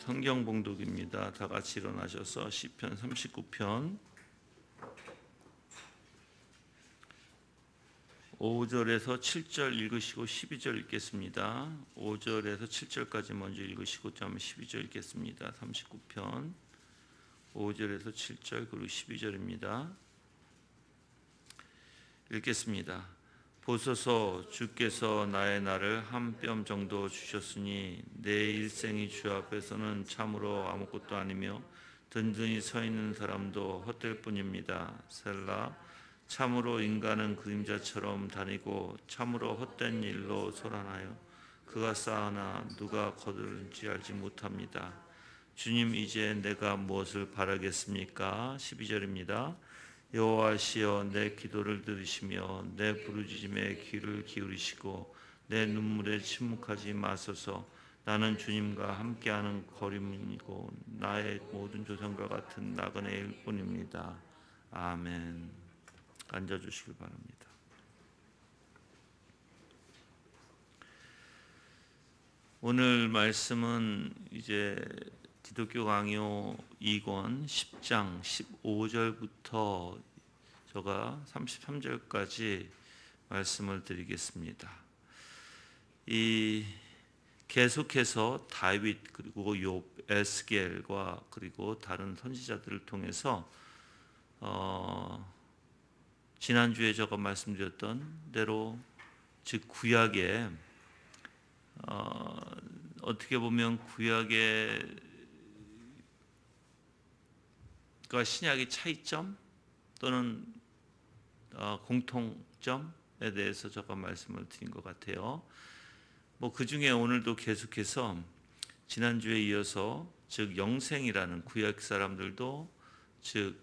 성경 봉독입니다. 다 같이 일어나셔서 시편 39편 5절에서 7절 읽으시고 12절 읽겠습니다. 5절에서 7절까지 먼저 읽으시고 좀 12절 읽겠습니다. 39편 5절에서 7절 그리고 12절입니다. 읽겠습니다. 보소서, 주께서 나의 날을 한 뼘 정도 주셨으니 내 일생이 주 앞에서는 참으로 아무것도 아니며 든든히 서 있는 사람도 헛될 뿐입니다. 셀라. 참으로 인간은 그림자처럼 다니고 참으로 헛된 일로 소란하여 그가 쌓으나 누가 거두는지 알지 못합니다. 주님, 이제 내가 무엇을 바라겠습니까? 12절입니다. 여호와시여, 내 기도를 들으시며 내 부르짖음에 귀를 기울이시고 내 눈물에 침묵하지 마소서. 나는 주님과 함께하는 거림이고 나의 모든 조상과 같은 나그네일 뿐입니다. 아멘. 앉아주시길 바랍니다. 오늘 말씀은 이제 기독교 강요 2권 10장 15절부터 제가 33절까지 말씀을 드리겠습니다. 이 계속해서 다윗 그리고 욥, 에스겔과 그리고 다른 선지자들을 통해서 지난주에 제가 말씀드렸던 대로 즉 구약에 어떻게 보면 구약의 신약의 차이점 또는 공통점에 대해서 제가 말씀을 드린 것 같아요. 그 중에 오늘도 계속해서 지난주에 이어서 즉 영생이라는 구약 사람들도 즉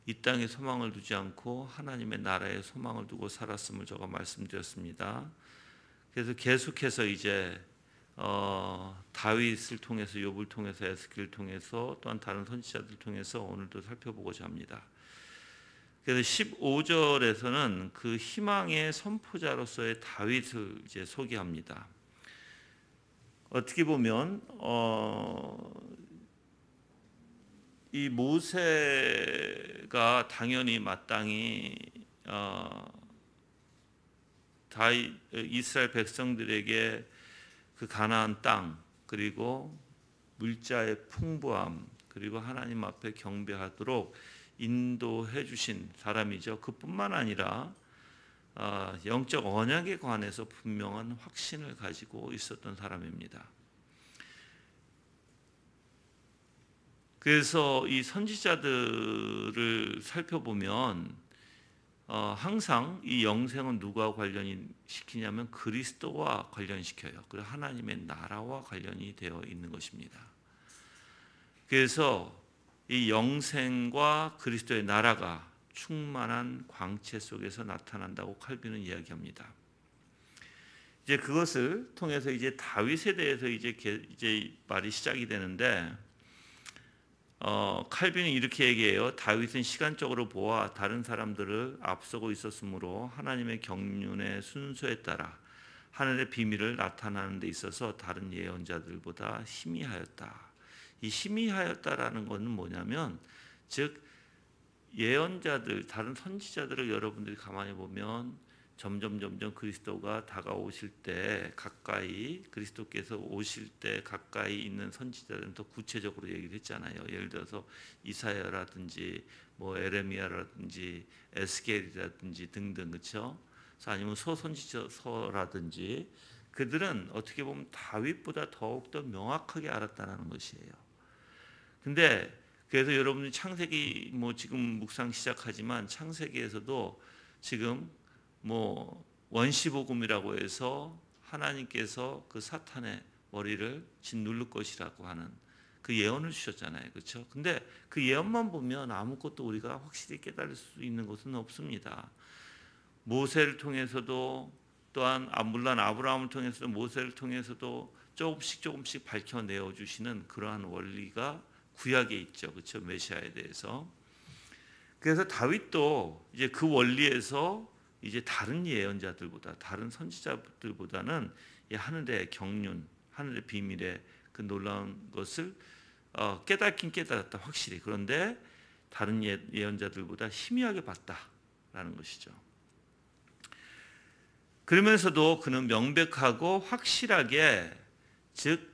이 땅에 소망을 두지 않고 하나님의 나라에 소망을 두고 살았음을 제가 말씀드렸습니다. 그래서 계속해서 이제 다윗을 통해서 욥을 통해서 에스겔을 통해서 또한 다른 선지자들을 통해서 오늘도 살펴보고자 합니다. 그래서 15절에서는 그 희망의 선포자로서의 다윗을 이제 소개합니다. 어떻게 보면 이 모세가 당연히 마땅히 이스라엘 백성들에게 그 가나안 땅 그리고 물자의 풍부함 그리고 하나님 앞에 경배하도록 인도해 주신 사람이죠. 그뿐만 아니라 영적 언약에 관해서 분명한 확신을 가지고 있었던 사람입니다. 그래서 이 선지자들을 살펴보면 항상 이 영생은 누구와 관련이 시키냐면 그리스도와 관련시켜요. 그리고 하나님의 나라와 관련이 되어 있는 것입니다. 그래서 이 영생과 그리스도의 나라가 충만한 광채 속에서 나타난다고 칼빈은 이야기합니다. 이제 그것을 통해서 이제 다윗에 대해서 이제 말이 시작이 되는데 칼빈은 이렇게 얘기해요. 다윗은 시간적으로 보아 다른 사람들을 앞서고 있었으므로 하나님의 경륜의 순서에 따라 하늘의 비밀을 나타내는 데 있어서 다른 예언자들보다 희미하였다. 이 희미하였다라는 것은 뭐냐면 즉 예언자들, 다른 선지자들을 여러분들이 가만히 보면 점점 그리스도가 다가오실 때 가까이 그리스도께서 오실 때 가까이 있는 선지자들은 더 구체적으로 얘기를 했잖아요. 예를 들어서 이사야라든지 에레미야라든지 에스겔이라든지 등등 그렇죠. 아니면 소선지서라든지 그들은 어떻게 보면 다윗보다 더욱더 명확하게 알았다는 것이에요. 근데 그래서 여러분이 창세기 지금 묵상 시작하지만 창세기에서도 지금 원시복음이라고 해서 하나님께서 그 사탄의 머리를 짓누를 것이라고 하는 그 예언을 주셨잖아요. 그렇죠? 근데 그 예언만 보면 아무것도 우리가 확실히 깨달을 수 있는 것은 없습니다. 모세를 통해서도 또한 물론 아브라함을 통해서도 모세를 통해서도 조금씩 밝혀내어 주시는 그러한 원리가 구약에 있죠. 그렇죠? 메시아에 대해서. 그래서 다윗도 이제 그 원리에서 이제 다른 예언자들보다 다른 선지자들보다는 이 하늘의 경륜, 하늘의 비밀에 그 놀라운 것을 깨닫긴 깨달았다 확실히. 그런데 다른 예언자들보다 희미하게 봤다라는 것이죠. 그러면서도 그는 명백하고 확실하게 즉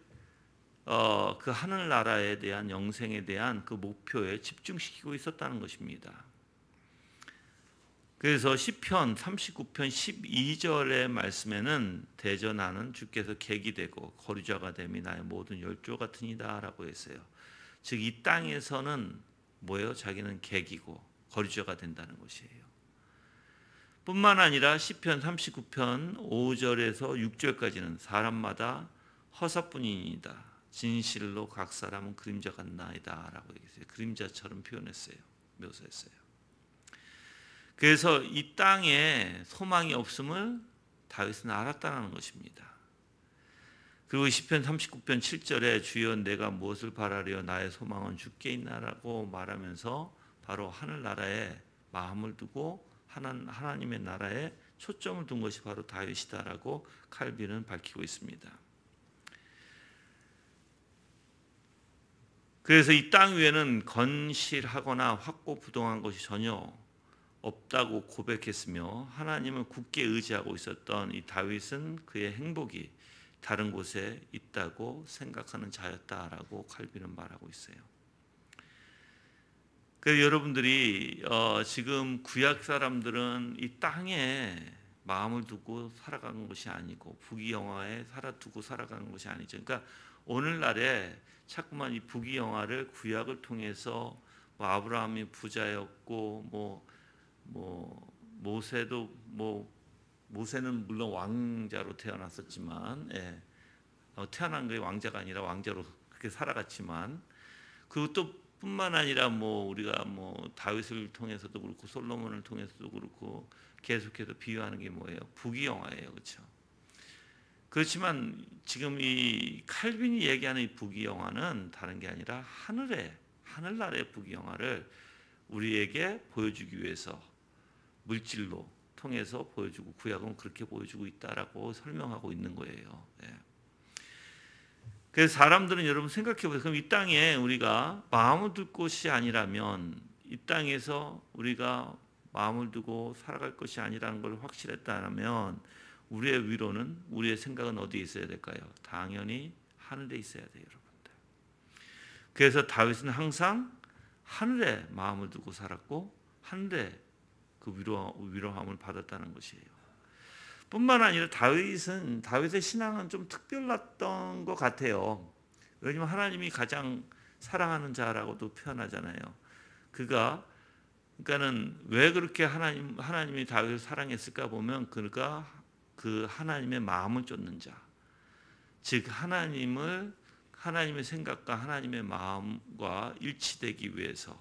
그 하늘나라에 대한 영생에 대한 그 목표에 집중시키고 있었다는 것입니다. 그래서 시편 39편 12절의 말씀에는 대전하는 주께서 객이 되고 거류자가 됨이 나의 모든 열조 같으니라 라고 했어요. 즉 이 땅에서는 뭐예요? 자기는 객이고 거류자가 된다는 것이에요. 뿐만 아니라 시편 39편 5절에서 6절까지는 사람마다 허사뿐이니이다. 진실로 각 사람은 그림자 같나이다 라고 얘기했어요. 그림자처럼 표현했어요. 묘사했어요. 그래서 이 땅에 소망이 없음을 다윗은 알았다는 것입니다. 그리고 시편 39편 7절에 주여 내가 무엇을 바라려 나의 소망은 주께 있나라고 말하면서 바로 하늘나라에 마음을 두고 하나님의 나라에 초점을 둔 것이 바로 다윗이다라고 칼빈은 밝히고 있습니다. 그래서 이 땅 위에는 건실하거나 확고부동한 것이 전혀 없다고 고백했으며 하나님을 굳게 의지하고 있었던 이 다윗은 그의 행복이 다른 곳에 있다고 생각하는 자였다라고 칼빈은 말하고 있어요. 그래서 여러분들이 지금 구약 사람들은 이 땅에 마음을 두고 살아가는 것이 아니고 부귀영화에 두고 살아가는 것이 아니죠. 그러니까 오늘날에 자꾸만 이 부귀영화를 구약을 통해서 아브라함이 부자였고 모세는 물론 왕자로 태어났었지만 태어난 게 왕자가 아니라 왕자로 그렇게 살아갔지만 그것도 뿐만 아니라 우리가 다윗을 통해서도 그렇고 솔로몬을 통해서도 그렇고 계속해서 비유하는 게 뭐예요? 부귀영화예요, 그렇죠? 그렇지만 지금 이 칼빈이 얘기하는 이 부귀영화는 다른 게 아니라 하늘나라의 부귀영화를 우리에게 보여주기 위해서 물질로 통해서 보여주고 구약은 그렇게 보여주고 있다라고 설명하고 있는 거예요. 그래서 사람들은 여러분 생각해 보세요. 그럼 이 땅에 우리가 마음을 둘 곳이 아니라면 이 땅에서 우리가 마음을 두고 살아갈 것이 아니라는 걸 확실했다면 우리의 위로는 우리의 생각은 어디에 있어야 될까요? 당연히 하늘에 있어야 돼요, 여러분들. 그래서 다윗은 항상 하늘에 마음을 두고 살았고 하늘에 그 위로함을 받았다는 것이에요. 뿐만 아니라 다윗의 신앙은 좀 특별했던 것 같아요. 왜냐하면 하나님이 가장 사랑하는 자라고도 표현하잖아요. 그러니까는 왜 그렇게 하나님이 다윗을 사랑했을까 보면 그가 그 하나님의 마음을 쫓는 자, 즉 하나님의 생각과 하나님의 마음과 일치되기 위해서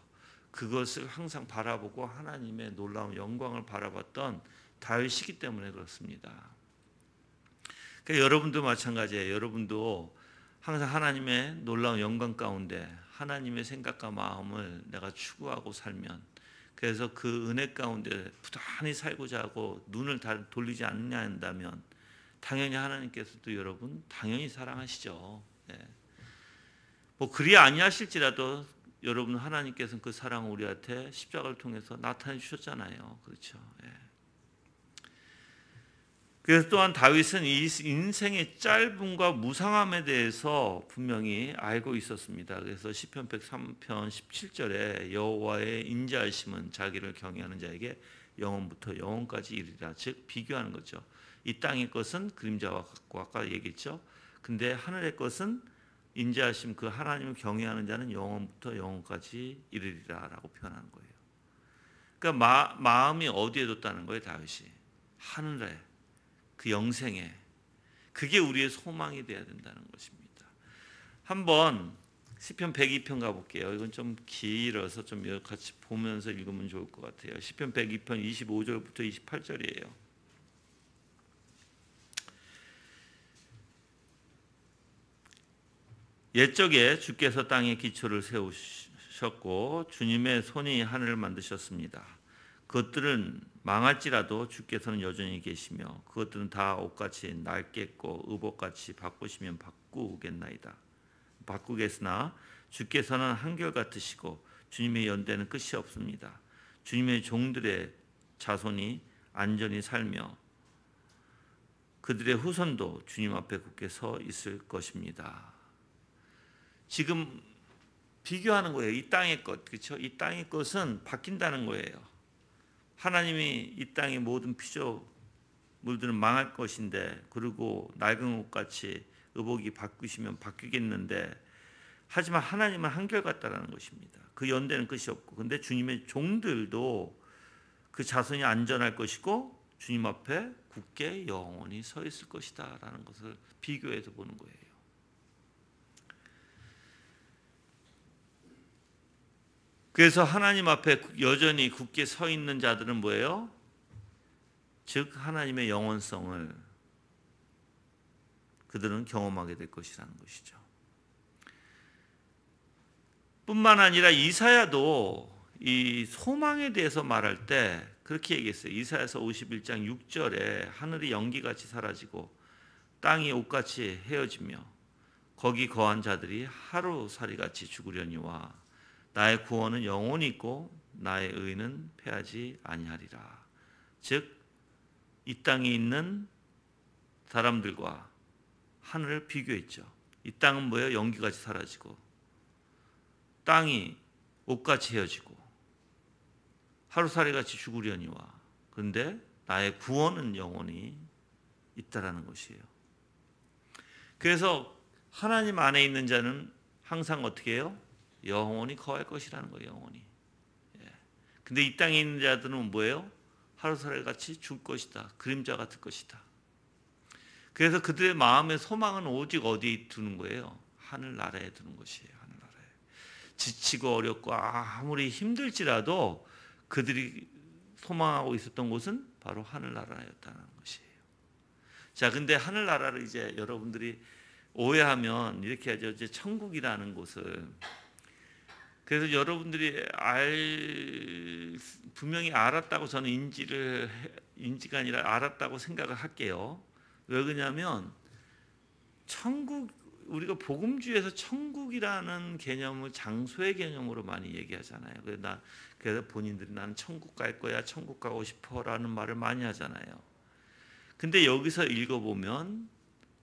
그것을 항상 바라보고 하나님의 놀라운 영광을 바라봤던 다윗이기 때문에 그렇습니다. 그러니까 여러분도 마찬가지예요. 여러분도 항상 하나님의 놀라운 영광 가운데 하나님의 생각과 마음을 내가 추구하고 살면 그래서 그 은혜 가운데 부단히 살고자 하고 눈을 돌리지 않느냐 한다면 당연히 하나님께서도 여러분 당연히 사랑하시죠. 그리 아니하실지라도 여러분 하나님께서는 그 사랑을 우리한테 십자가를 통해서 나타내 주셨잖아요. 그렇죠. 그래서 또한 다윗은 이 인생의 짧음과 무상함에 대해서 분명히 알고 있었습니다. 그래서 시편 103편 17절에 여호와의 인자하심은 자기를 경외하는 자에게 영원부터 영원까지 이르리라. 즉 비교하는 거죠. 이 땅의 것은 그림자와 같고 아까 얘기했죠. 근데 하늘의 것은 인자하심 그 하나님을 경외하는 자는 영원부터 영원까지 이르리라라고 표현하는 거예요. 그러니까 마음이 어디에 뒀다는 거예요, 다윗이? 하늘에. 그 영생에 그게 우리의 소망이 되어야 된다는 것입니다. 한번 시편 102편 가볼게요. 이건 좀 길어서 좀 같이 보면서 읽으면 좋을 것 같아요. 시편 102편 25절부터 28절이에요. 옛적에 주께서 땅의 기초를 세우셨고 주님의 손이 하늘을 만드셨습니다. 그것들은 망할지라도 주께서는 여전히 계시며 그것들은 다 옷같이 낡겠고 의복같이 바꾸시면 바꾸겠나이다. 바꾸겠으나 주께서는 한결같으시고 주님의 연대는 끝이 없습니다. 주님의 종들의 자손이 안전히 살며 그들의 후손도 주님 앞에 굳게 서 있을 것입니다. 지금 비교하는 거예요. 이 땅의 것, 그렇죠? 이 땅의 것은 바뀐다는 거예요. 하나님이 이 땅의 모든 피조물들은 망할 것인데, 그리고 낡은 옷같이 의복이 바뀌시면 바뀌겠는데, 하지만 하나님은 한결같다라는 것입니다. 그 연대는 끝이 없고, 근데 주님의 종들도 그 자손이 안전할 것이고 주님 앞에 굳게 영원히 서 있을 것이다 라는 것을 비교해서 보는 거예요. 그래서 하나님 앞에 여전히 굳게 서 있는 자들은 뭐예요? 즉 하나님의 영원성을 그들은 경험하게 될 것이라는 것이죠. 뿐만 아니라 이사야도 이 소망에 대해서 말할 때 그렇게 얘기했어요. 이사야서 51장 6절에 하늘이 연기같이 사라지고 땅이 옷같이 헤어지며 거기 거한 자들이 하루살이같이 죽으려니와 나의 구원은 영원히 있고 나의 의는 패하지 아니하리라. 즉 이 땅에 있는 사람들과 하늘을 비교했죠. 이 땅은 뭐예요? 연기같이 사라지고 땅이 옷같이 헤어지고 하루살이같이 죽으려니와, 그런데 나의 구원은 영원히 있다라는 것이에요. 그래서 하나님 안에 있는 자는 항상 어떻게 해요? 영원히 거할 것이라는 거예요. 영원히. 근데 이 땅에 있는 자들은 뭐예요? 하루살이같이 죽을 것이다. 그림자 같을 것이다. 그래서 그들의 마음의 소망은 오직 어디에 두는 거예요? 하늘나라에 두는 것이에요. 하늘나라에. 지치고 어렵고 아무리 힘들지라도 그들이 소망하고 있었던 곳은 바로 하늘나라였다는 것이에요. 자, 근데 하늘나라를 이제 여러분들이 오해하면 이렇게 하죠. 이제 천국이라는 곳을. 그래서 여러분들이 분명히 알았다고 저는 인지가 아니라 알았다고 생각을 할게요. 왜 그러냐면 천국, 우리가 복음주의에서 천국이라는 개념을 장소의 개념으로 많이 얘기하잖아요. 그래서 본인들이 나는 천국 갈 거야, 천국 가고 싶어라는 말을 많이 하잖아요. 근데 여기서 읽어보면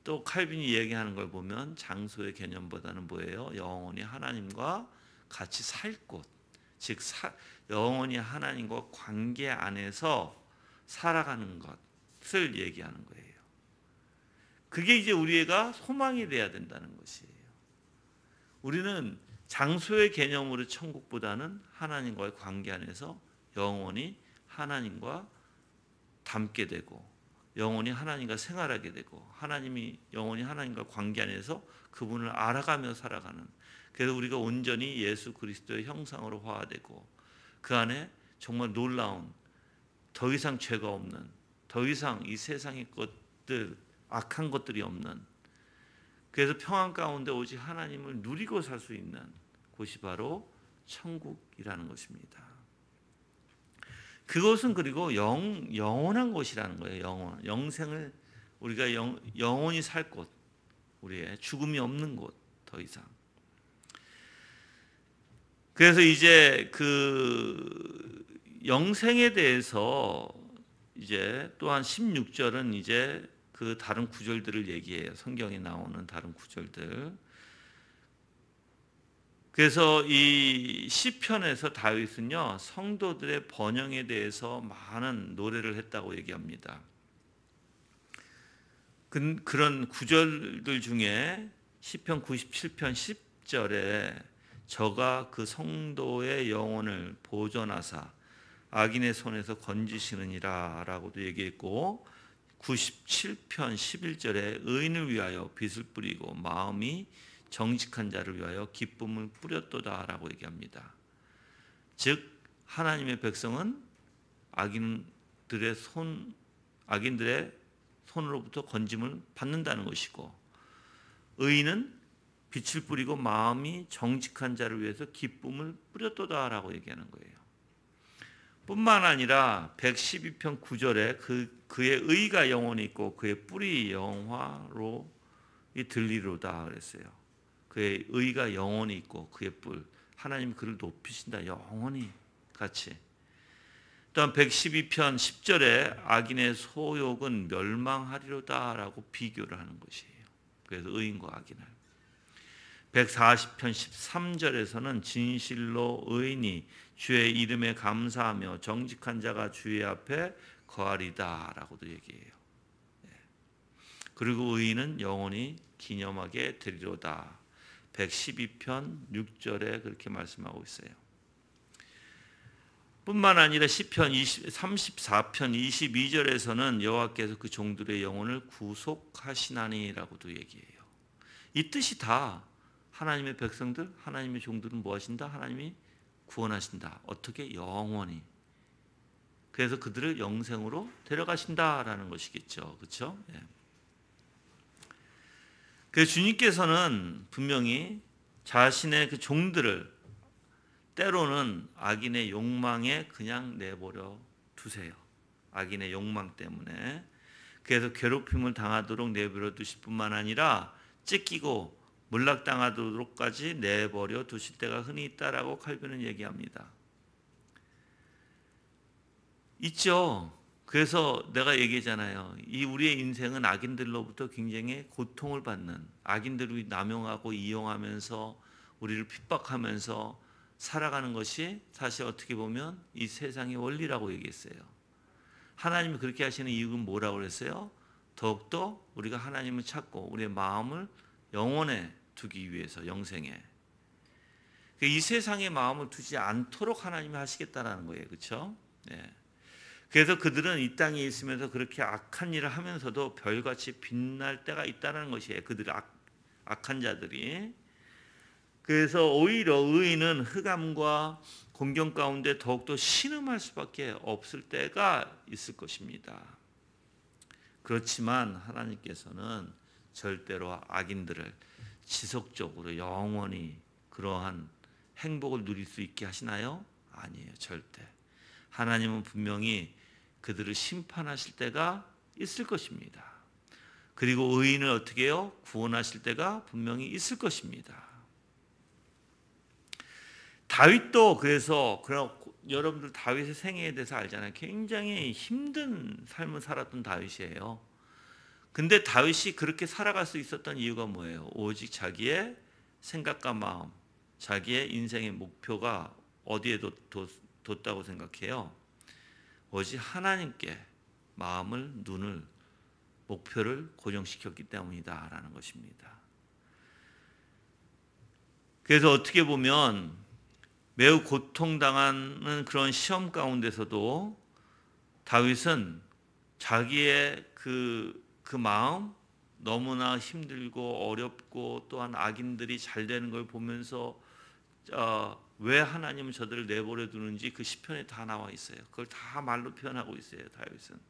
또 칼빈이 얘기하는 걸 보면 장소의 개념보다는 뭐예요? 영원히 하나님과 같이 살 곳, 즉 영원히 하나님과 관계 안에서 살아가는 것을 얘기하는 거예요. 그게 이제 우리가 소망이 돼야 된다는 것이에요. 우리는 장소의 개념으로 천국보다는 하나님과의 관계 안에서 영원히 하나님과 닮게 되고 영원히 하나님과 생활하게 되고 하나님이 영원히 하나님과 관계 안에서 그분을 알아가며 살아가는, 그래서 우리가 온전히 예수 그리스도의 형상으로 화되고 그 안에 정말 놀라운, 더 이상 죄가 없는, 더 이상 이 세상의 것들, 악한 것들이 없는, 그래서 평안 가운데 오직 하나님을 누리고 살 수 있는 곳이 바로 천국이라는 것입니다. 그것은 그리고 영원한 곳이라는 거예요. 영생을 우리가 영원히 살 곳, 우리의 죽음이 없는 곳, 더 이상. 그래서 이제 그 영생에 대해서 이제 또한 16절은 이제 그 다른 구절들을 얘기해요. 성경에 나오는 다른 구절들. 그래서 이 시편에서 다윗은요, 성도들의 번영에 대해서 많은 노래를 했다고 얘기합니다. 그런 구절들 중에 시편 97편 10절에 저가 그 성도의 영혼을 보존하사 악인의 손에서 건지시느니라 라고도 얘기했고, 97편 11절에 의인을 위하여 빛을 뿌리고 마음이 정직한 자를 위하여 기쁨을 뿌렸도다 라고 얘기합니다. 즉 하나님의 백성은 악인들의 손으로부터 건짐을 받는다는 것이고, 의인은 빛을 뿌리고 마음이 정직한 자를 위해서 기쁨을 뿌렸도다 라고 얘기하는 거예요. 뿐만 아니라 112편 9절에 그의 의가 영원히 있고 그의 뿌리 영화로 들리로다 그랬어요. 그의 의가 영원히 있고 그의 뿔 하나님 그를 높이신다 영원히 같이. 또한 112편 10절에 악인의 소욕은 멸망하리로다라고 비교를 하는 것이에요. 그래서 의인과 악인을. 140편 13절에서는 진실로 의인이 주의 이름에 감사하며 정직한 자가 주의 앞에 거하리다라고도 얘기해요. 그리고 의인은 영원히 기념하게 되리로다. 112편 6절에 그렇게 말씀하고 있어요. 뿐만 아니라 시편 34편 22절에서는 여호와께서 그 종들의 영혼을 구속하시나니라고도 얘기해요. 이 뜻이 다 하나님의 백성들, 하나님의 종들은 뭐 하신다? 하나님이 구원하신다. 어떻게? 영원히. 그래서 그들을 영생으로 데려가신다라는 것이겠죠. 그렇죠? 예. 그래서 주님께서는 분명히 자신의 그 종들을 때로는 악인의 욕망에 그냥 내버려 두세요. 악인의 욕망 때문에. 그래서 괴롭힘을 당하도록 내버려 두실 뿐만 아니라 찢기고 몰락당하도록까지 내버려 두실 때가 흔히 있다라고 칼빈은 얘기합니다. 있죠. 그래서 내가 얘기했잖아요. 이 우리의 인생은 악인들로부터 굉장히 고통을 받는, 악인들이 남용하고 이용하면서 우리를 핍박하면서 살아가는 것이 사실 어떻게 보면 이 세상의 원리라고 얘기했어요. 하나님이 그렇게 하시는 이유는 뭐라고 그랬어요? 더욱더 우리가 하나님을 찾고 우리의 마음을 영원에 두기 위해서, 영생에. 이 세상의 마음을 두지 않도록 하나님이 하시겠다라는 거예요. 그렇죠? 네. 그래서 그들은 이 땅에 있으면서 그렇게 악한 일을 하면서도 별같이 빛날 때가 있다는 것이에요. 그들 악한 자들이. 그래서 오히려 의인은 흑암과 공경 가운데 더욱더 신음할 수밖에 없을 때가 있을 것입니다. 그렇지만 하나님께서는 절대로 악인들을 지속적으로 영원히 그러한 행복을 누릴 수 있게 하시나요? 아니에요. 절대. 하나님은 분명히 그들을 심판하실 때가 있을 것입니다. 그리고 의인을 어떻게 해요? 구원하실 때가 분명히 있을 것입니다. 다윗도 그래서 여러분들 다윗의 생애에 대해서 알잖아요. 굉장히 힘든 삶을 살았던 다윗이에요. 근데 다윗이 그렇게 살아갈 수 있었던 이유가 뭐예요? 오직 자기의 생각과 마음, 자기의 인생의 목표가 어디에 뒀다고 생각해요? 오직 하나님께 마음을, 눈을, 목표를 고정시켰기 때문이다라는 것입니다. 그래서 어떻게 보면 매우 고통당하는 그런 시험 가운데서도 다윗은 자기의 그 마음, 너무나 힘들고 어렵고 또한 악인들이 잘 되는 걸 보면서 왜 하나님은 저들을 내버려 두는지 그 시편에 다 나와 있어요. 그걸 다 말로 표현하고 있어요. 다윗은.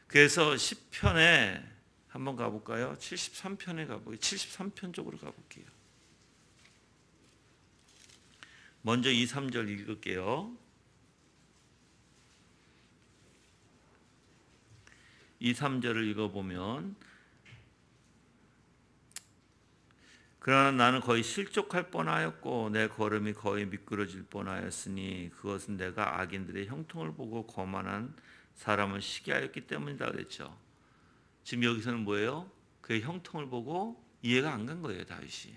그래서 시편에 한번 가볼까요? 73편에 가볼게요. 73편 쪽으로 가볼게요. 먼저 2, 3절 읽을게요. 2, 3절을 읽어보면 그러나 나는 거의 실족할 뻔하였고 내 걸음이 거의 미끄러질 뻔하였으니 그것은 내가 악인들의 형통을 보고 거만한 사람을 시기하였기 때문이다 그랬죠. 지금 여기서는 뭐예요? 그의 형통을 보고 이해가 안 간 거예요. 다윗이.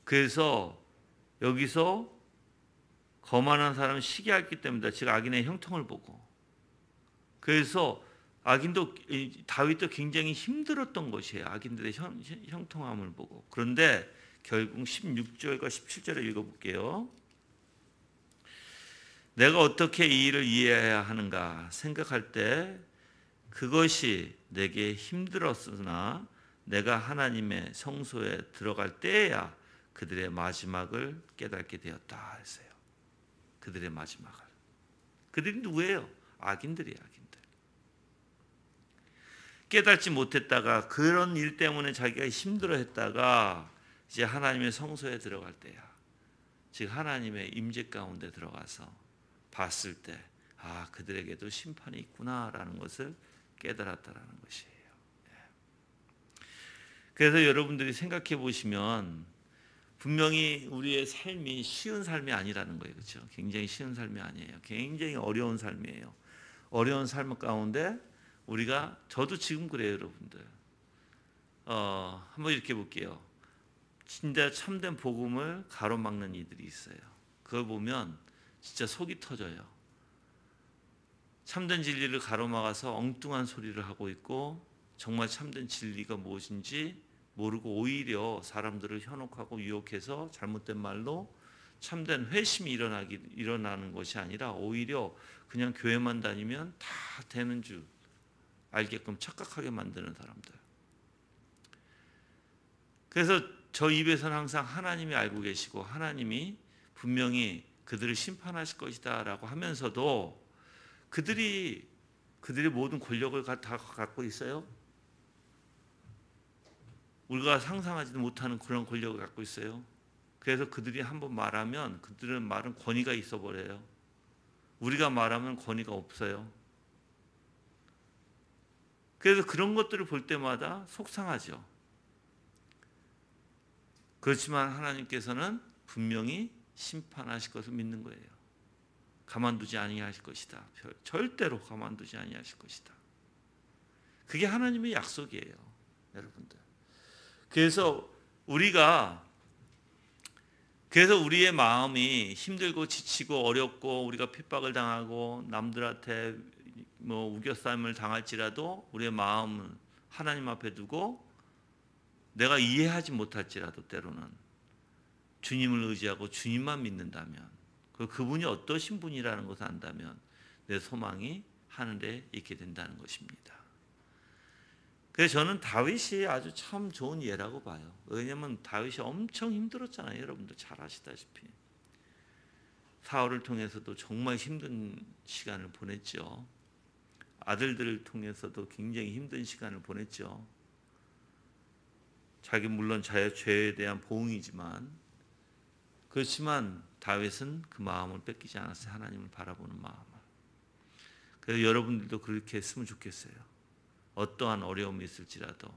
그래서 여기서 거만한 사람을 시기하였기 때문이다. 즉 악인의 형통을 보고. 그래서 다윗도 굉장히 힘들었던 것이에요. 악인들의 형통함을 보고. 그런데 결국 16절과 17절을 읽어볼게요. 내가 어떻게 이 일을 이해해야 하는가 생각할 때 그것이 내게 힘들었으나 내가 하나님의 성소에 들어갈 때에야 그들의 마지막을 깨닫게 되었다 했어요. 그들의 마지막을. 그들이 누구예요? 악인들이에요. 악인들. 깨닫지 못했다가 그런 일 때문에 자기가 힘들어했다가 이제 하나님의 성소에 들어갈 때야. 즉 하나님의 임재 가운데 들어가서 봤을 때 그들에게도 심판이 있구나라는 것을 깨달았다라는 것이에요. 그래서 여러분들이 생각해 보시면 분명히 우리의 삶이 쉬운 삶이 아니라는 거예요. 그렇죠? 굉장히 쉬운 삶이 아니에요. 굉장히 어려운 삶이에요. 어려운 삶 가운데 우리가 저도 지금 그래요, 여러분들. 한번 이렇게 볼게요. 진짜 참된 복음을 가로막는 이들이 있어요. 그걸 보면 진짜 속이 터져요. 참된 진리를 가로막아서 엉뚱한 소리를 하고 있고 정말 참된 진리가 무엇인지 모르고 오히려 사람들을 현혹하고 유혹해서 잘못된 말로 참된 회심이 일어나는 것이 아니라 오히려 그냥 교회만 다니면 다 되는 줄 알게끔 착각하게 만드는 사람들. 그래서 저 입에서는 항상 하나님이 알고 계시고 하나님이 분명히 그들을 심판하실 것이다 라고 하면서도 그들이 모든 권력을 다 갖고 있어요. 우리가 상상하지도 못하는 그런 권력을 갖고 있어요. 그래서 그들이 한번 말하면 그들은 말은 권위가 있어 버려요. 우리가 말하면 권위가 없어요. 그래서 그런 것들을 볼 때마다 속상하죠. 그렇지만 하나님께서는 분명히 심판하실 것을 믿는 거예요. 가만두지 아니하실 것이다. 절대로 가만두지 아니하실 것이다. 그게 하나님의 약속이에요, 여러분들. 그래서 우리의 마음이 힘들고 지치고 어렵고 우리가 핍박을 당하고 남들한테 우겨싸임을 당할지라도 우리의 마음을 하나님 앞에 두고 내가 이해하지 못할지라도 때로는 주님을 의지하고 주님만 믿는다면 그분이 어떠신 분이라는 것을 안다면 내 소망이 하늘에 있게 된다는 것입니다. 그래서 저는 다윗이 아주 참 좋은 예라고 봐요. 왜냐하면 다윗이 엄청 힘들었잖아요. 여러분들 잘 아시다시피. 사울을 통해서도 정말 힘든 시간을 보냈죠. 아들들을 통해서도 굉장히 힘든 시간을 보냈죠. 자기 물론 자의 죄에 대한 보응이지만 그렇지만 다윗은 그 마음을 뺏기지 않았어요. 하나님을 바라보는 마음을. 그래서 여러분들도 그렇게 했으면 좋겠어요. 어떠한 어려움이 있을지라도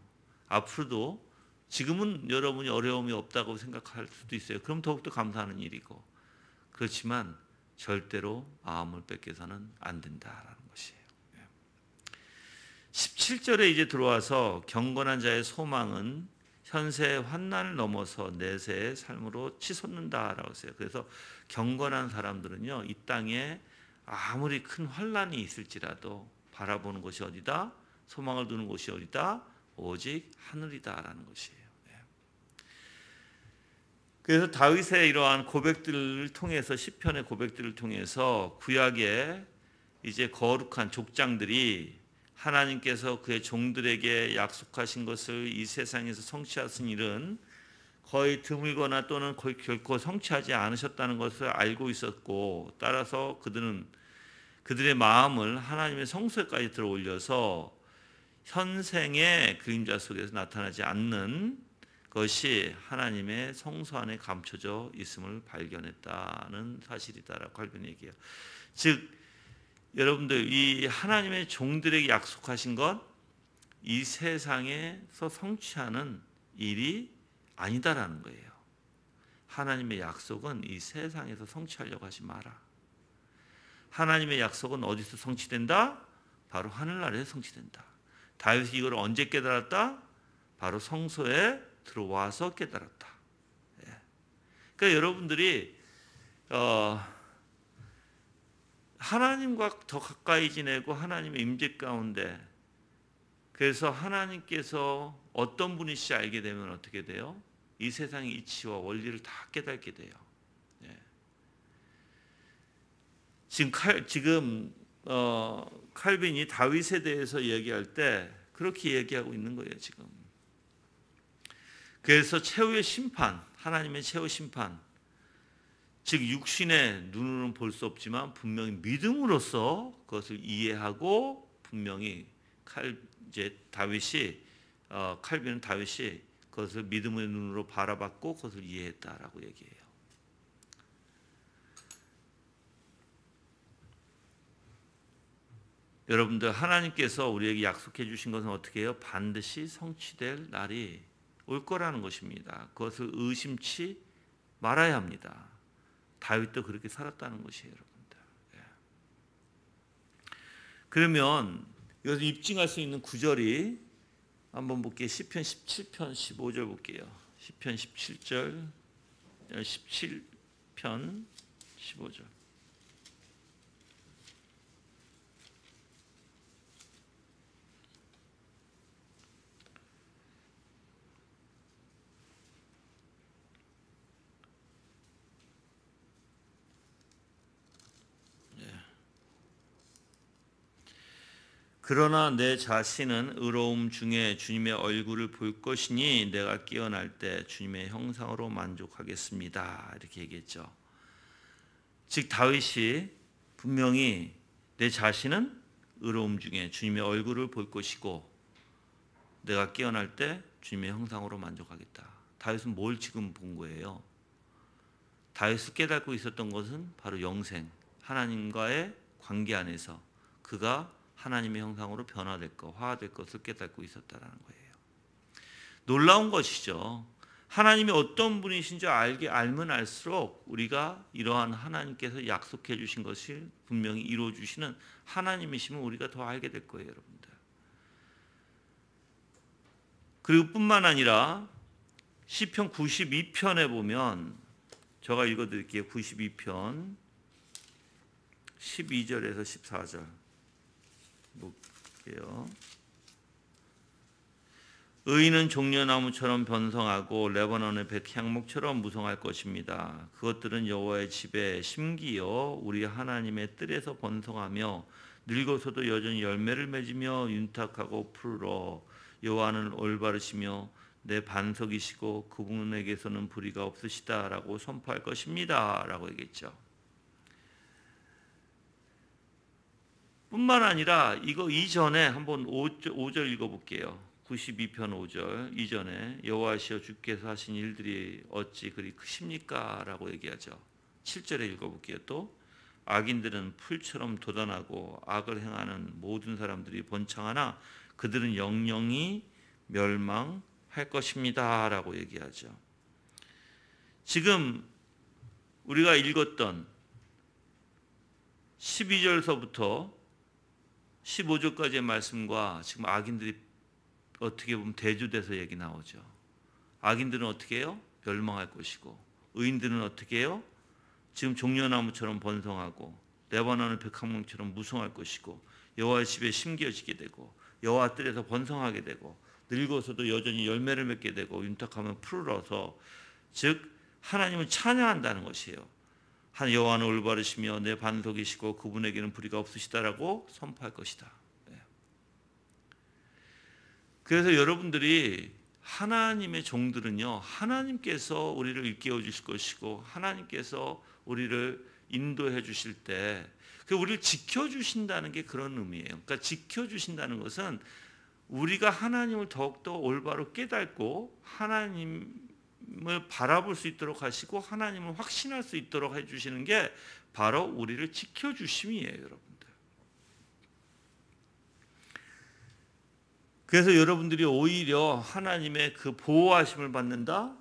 앞으로도 지금은 여러분이 어려움이 없다고 생각할 수도 있어요. 그럼 더욱더 감사하는 일이고 그렇지만 절대로 마음을 뺏겨서는 안 된다라는 것이에요. 17절에 이제 들어와서 경건한 자의 소망은 현세의 환난을 넘어서 내세의 삶으로 치솟는다라고 했어요. 그래서 경건한 사람들은요, 이 땅에 아무리 큰 환난이 있을지라도 바라보는 것이 어디다? 소망을 두는 곳이 어디다? 오직 하늘이다라는 것이에요. 그래서 다윗의 이러한 고백들을 통해서 시편의 고백들을 통해서 구약의 이제 거룩한 족장들이 하나님께서 그의 종들에게 약속하신 것을 이 세상에서 성취하신 일은 거의 드물거나 또는 거의 결코 성취하지 않으셨다는 것을 알고 있었고 따라서 그들의 마음을 하나님의 성소에까지 들어올려서 현생의 그림자 속에서 나타나지 않는 것이 하나님의 성소 안에 감춰져 있음을 발견했다는 사실이다라고 칼빈이 얘기해요. 즉 여러분들 이 하나님의 종들에게 약속하신 것 이 세상에서 성취하는 일이 아니다라는 거예요. 하나님의 약속은 이 세상에서 성취하려고 하지 마라. 하나님의 약속은 어디서 성취된다? 바로 하늘나라에서 성취된다. 다윗이 이걸 언제 깨달았다? 바로 성소에 들어와서 깨달았다. 그러니까 여러분들이 하나님과 더 가까이 지내고 하나님의 임재 가운데 그래서 하나님께서 어떤 분이신지 알게 되면 어떻게 돼요? 이 세상의 이치와 원리를 다 깨닫게 돼요. 지금 칼빈이 다윗에 대해서 얘기할 때 그렇게 얘기하고 있는 거예요. 지금. 그래서 최후의 심판, 하나님의 최후 심판, 즉 육신의 눈으로는 볼 수 없지만 분명히 믿음으로써 그것을 이해하고 분명히 칼빈은 다윗이 그것을 믿음의 눈으로 바라봤고 그것을 이해했다라고 얘기해요. 여러분들 하나님께서 우리에게 약속해 주신 것은 어떻게 해요? 반드시 성취될 날이 올 거라는 것입니다. 그것을 의심치 말아야 합니다. 다윗도 그렇게 살았다는 것이에요, 여러분들. 예. 그러면 이것을 입증할 수 있는 구절이 한번 볼게요. 시편 17편 15절 볼게요. 시편 17편 15절. 그러나 내 자신은 의로움 중에 주님의 얼굴을 볼 것이니 내가 깨어날 때 주님의 형상으로 만족하겠습니다. 이렇게 얘기했죠. 즉 다윗이 분명히 내 자신은 의로움 중에 주님의 얼굴을 볼 것이고 내가 깨어날 때 주님의 형상으로 만족하겠다. 다윗은 뭘 지금 본 거예요? 다윗을 깨닫고 있었던 것은 바로 영생, 하나님과의 관계 안에서 그가 하나님의 형상으로 변화될 것, 화화될 것을 깨닫고 있었다라는 거예요. 놀라운 것이죠. 하나님이 어떤 분이신지 알면 알수록 우리가 이러한 하나님께서 약속해 주신 것을 분명히 이루어 주시는 하나님이심을 우리가 더 알게 될 거예요, 여러분들. 그리고 뿐만 아니라 시편 92편에 보면 제가 읽어 드릴게요. 92편 12절에서 14절 볼게요. 의인은 종려나무처럼 번성하고 레바논의 백향목처럼 무성할 것입니다. 그것들은 여호와의 집에 심기어 우리 하나님의 뜰에서 번성하며 늙어서도 여전히 열매를 맺으며 윤탁하고 푸르러 여호와는 올바르시며 내 반석이시고 그분에게서는 불의가 없으시다라고 선포할 것입니다. 라고 얘기했죠. 뿐만 아니라 이거 이전에 한번 5절 읽어볼게요. 92편 5절 이전에 여호와시여 주께서 하신 일들이 어찌 그리 크십니까? 라고 얘기하죠. 7절에 읽어볼게요. 또 악인들은 풀처럼 돋아나고 악을 행하는 모든 사람들이 번창하나 그들은 영영이 멸망할 것입니다. 라고 얘기하죠. 지금 우리가 읽었던 12절서부터 15절까지의 말씀과 지금 악인들이 어떻게 보면 대조돼서 얘기 나오죠. 악인들은 어떻게 해요? 멸망할 것이고 의인들은 어떻게 해요? 지금 종려나무처럼 번성하고 레바논의 백향목처럼 무성할 것이고 여호와의 집에 심겨지게 되고 여호와 뜰에서 번성하게 되고 늙어서도 여전히 열매를 맺게 되고 윤탁하면 푸르러서 즉 하나님을 찬양한다는 것이에요. 한 여호와는 올바르시며 내 반석이시고 그분에게는 불의가 없으시다라고 선포할 것이다. 그래서 여러분들이 하나님의 종들은요, 하나님께서 우리를 일깨워 주실 것이고 하나님께서 우리를 인도해 주실 때 우리를 지켜주신다는 게 그런 의미예요. 그러니까 지켜주신다는 것은 우리가 하나님을 더욱더 올바로 깨닫고 하나님을 바라볼 수 있도록 하시고 하나님을 확신할 수 있도록 해주시는 게 바로 우리를 지켜주심이에요, 여러분들. 그래서 여러분들이 오히려 하나님의 그 보호하심을 받는다?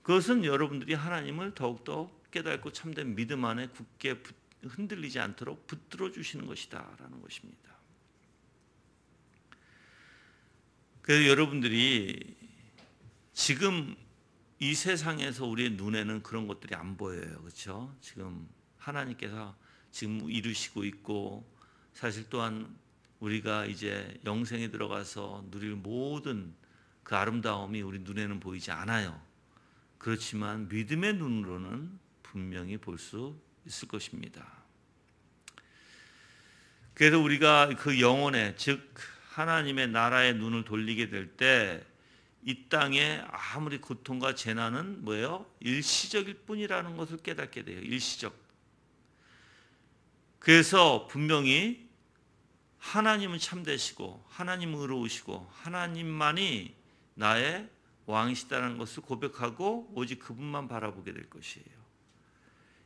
그것은 여러분들이 하나님을 더욱더 깨닫고 참된 믿음 안에 굳게 흔들리지 않도록 붙들어 주시는 것이다 라는 것입니다. 그래서 여러분들이 지금 이 세상에서 우리의 눈에는 그런 것들이 안 보여요. 그렇죠? 지금 하나님께서 지금 이루시고 있고 사실 또한 우리가 이제 영생에 들어가서 누릴 모든 그 아름다움이 우리 눈에는 보이지 않아요. 그렇지만 믿음의 눈으로는 분명히 볼 수 있을 것입니다. 그래서 우리가 그 영혼에 즉 하나님의 나라의 눈을 돌리게 될 때 이 땅에 아무리 고통과 재난은 뭐예요? 일시적일 뿐이라는 것을 깨닫게 돼요. 일시적. 그래서 분명히 하나님은 참되시고 하나님은 의로우시고 하나님만이 나의 왕이시다는 것을 고백하고 오직 그분만 바라보게 될 것이에요.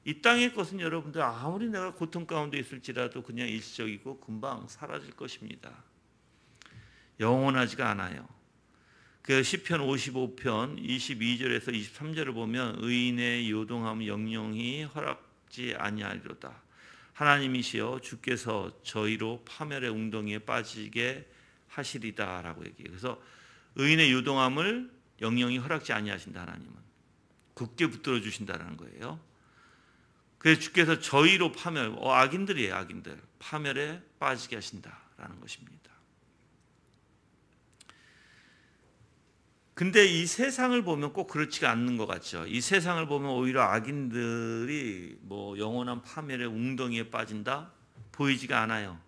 이 땅의 것은 여러분들 아무리 내가 고통 가운데 있을지라도 그냥 일시적이고 금방 사라질 것입니다. 영원하지가 않아요. 그 시편 55편 22절에서 23절을 보면 의인의 요동함 영영히 허락지 아니하리로다. 하나님이시여 주께서 저희로 파멸의 웅덩이에 빠지게 하시리다라고 얘기해요. 그래서 의인의 요동함을 영영히 허락지 아니하신다. 하나님은 굳게 붙들어 주신다는 거예요. 그래서 주께서 저희로 파멸, 악인들이에요. 악인들 파멸에 빠지게 하신다라는 것입니다. 근데 이 세상을 보면 꼭 그렇지가 않는 것 같죠. 이 세상을 보면 오히려 악인들이 뭐 영원한 파멸의 웅덩이에 빠진다? 보이지가 않아요.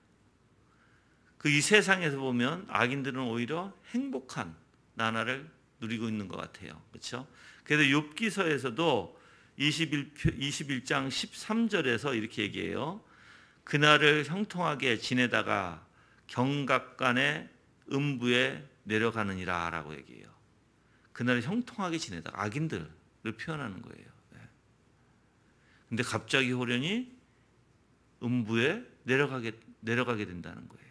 그 이 세상에서 보면 악인들은 오히려 행복한 나날을 누리고 있는 것 같아요. 그렇죠? 그래서 욥기서에서도 21장 13절에서 이렇게 얘기해요. 그날을 형통하게 지내다가 경각간의 음부에 내려가느니라 라고 얘기해요. 그날을 형통하게 지내다가 악인들을 표현하는 거예요. 근데 갑자기 호련히 음부에 내려가게 된다는 거예요.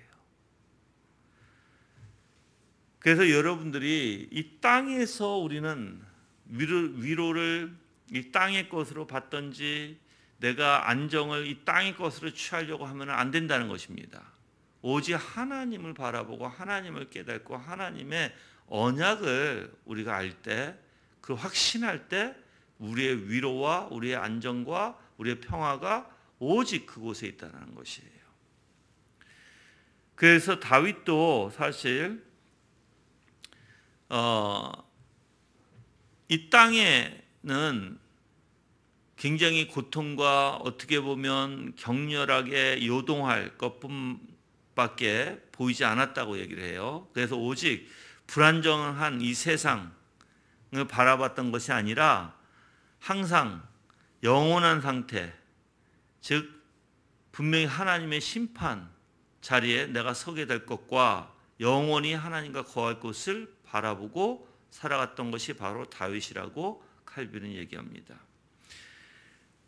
그래서 여러분들이 이 땅에서 우리는 위로를 이 땅의 것으로 받든지 내가 안정을 이 땅의 것으로 취하려고 하면 안 된다는 것입니다. 오직 하나님을 바라보고 하나님을 깨닫고 하나님의 언약을 우리가 알 때, 그 확신할 때 우리의 위로와 우리의 안정과 우리의 평화가 오직 그곳에 있다는 것이에요. 그래서 다윗도 사실 이 땅에는 굉장히 고통과 어떻게 보면 격렬하게 요동할 것뿐밖에 보이지 않았다고 얘기를 해요. 그래서 오직 불안정한 이 세상을 바라봤던 것이 아니라 항상 영원한 상태, 즉 분명히 하나님의 심판 자리에 내가 서게 될 것과 영원히 하나님과 거할 곳을 바라보고 살아갔던 것이 바로 다윗이라고 칼빈은 얘기합니다.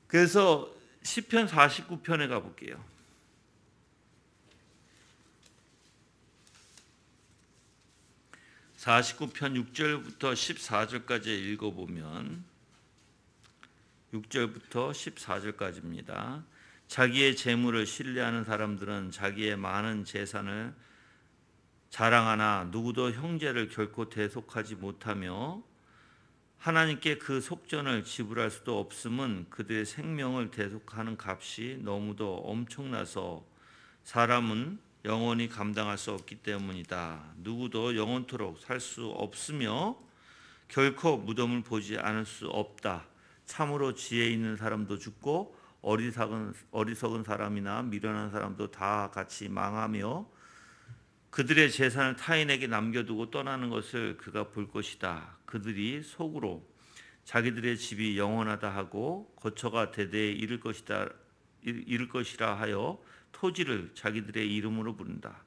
그래서 시편 49편에 가볼게요. 49편 6절부터 14절까지 읽어보면 6절부터 14절까지입니다. 자기의 재물을 신뢰하는 사람들은 자기의 많은 재산을 자랑하나 누구도 형제를 결코 대속하지 못하며 하나님께 그 속전을 지불할 수도 없음은 그들의 생명을 대속하는 값이 너무도 엄청나서 사람은 영원히 감당할 수 없기 때문이다. 누구도 영원토록 살 수 없으며 결코 무덤을 보지 않을 수 없다. 참으로 지혜 있는 사람도 죽고 어리석은 사람이나 미련한 사람도 다 같이 망하며 그들의 재산을 타인에게 남겨두고 떠나는 것을 그가 볼 것이다. 그들이 속으로 자기들의 집이 영원하다 하고 거처가 대대에 이를 것이라 하여 토지를 자기들의 이름으로 부른다.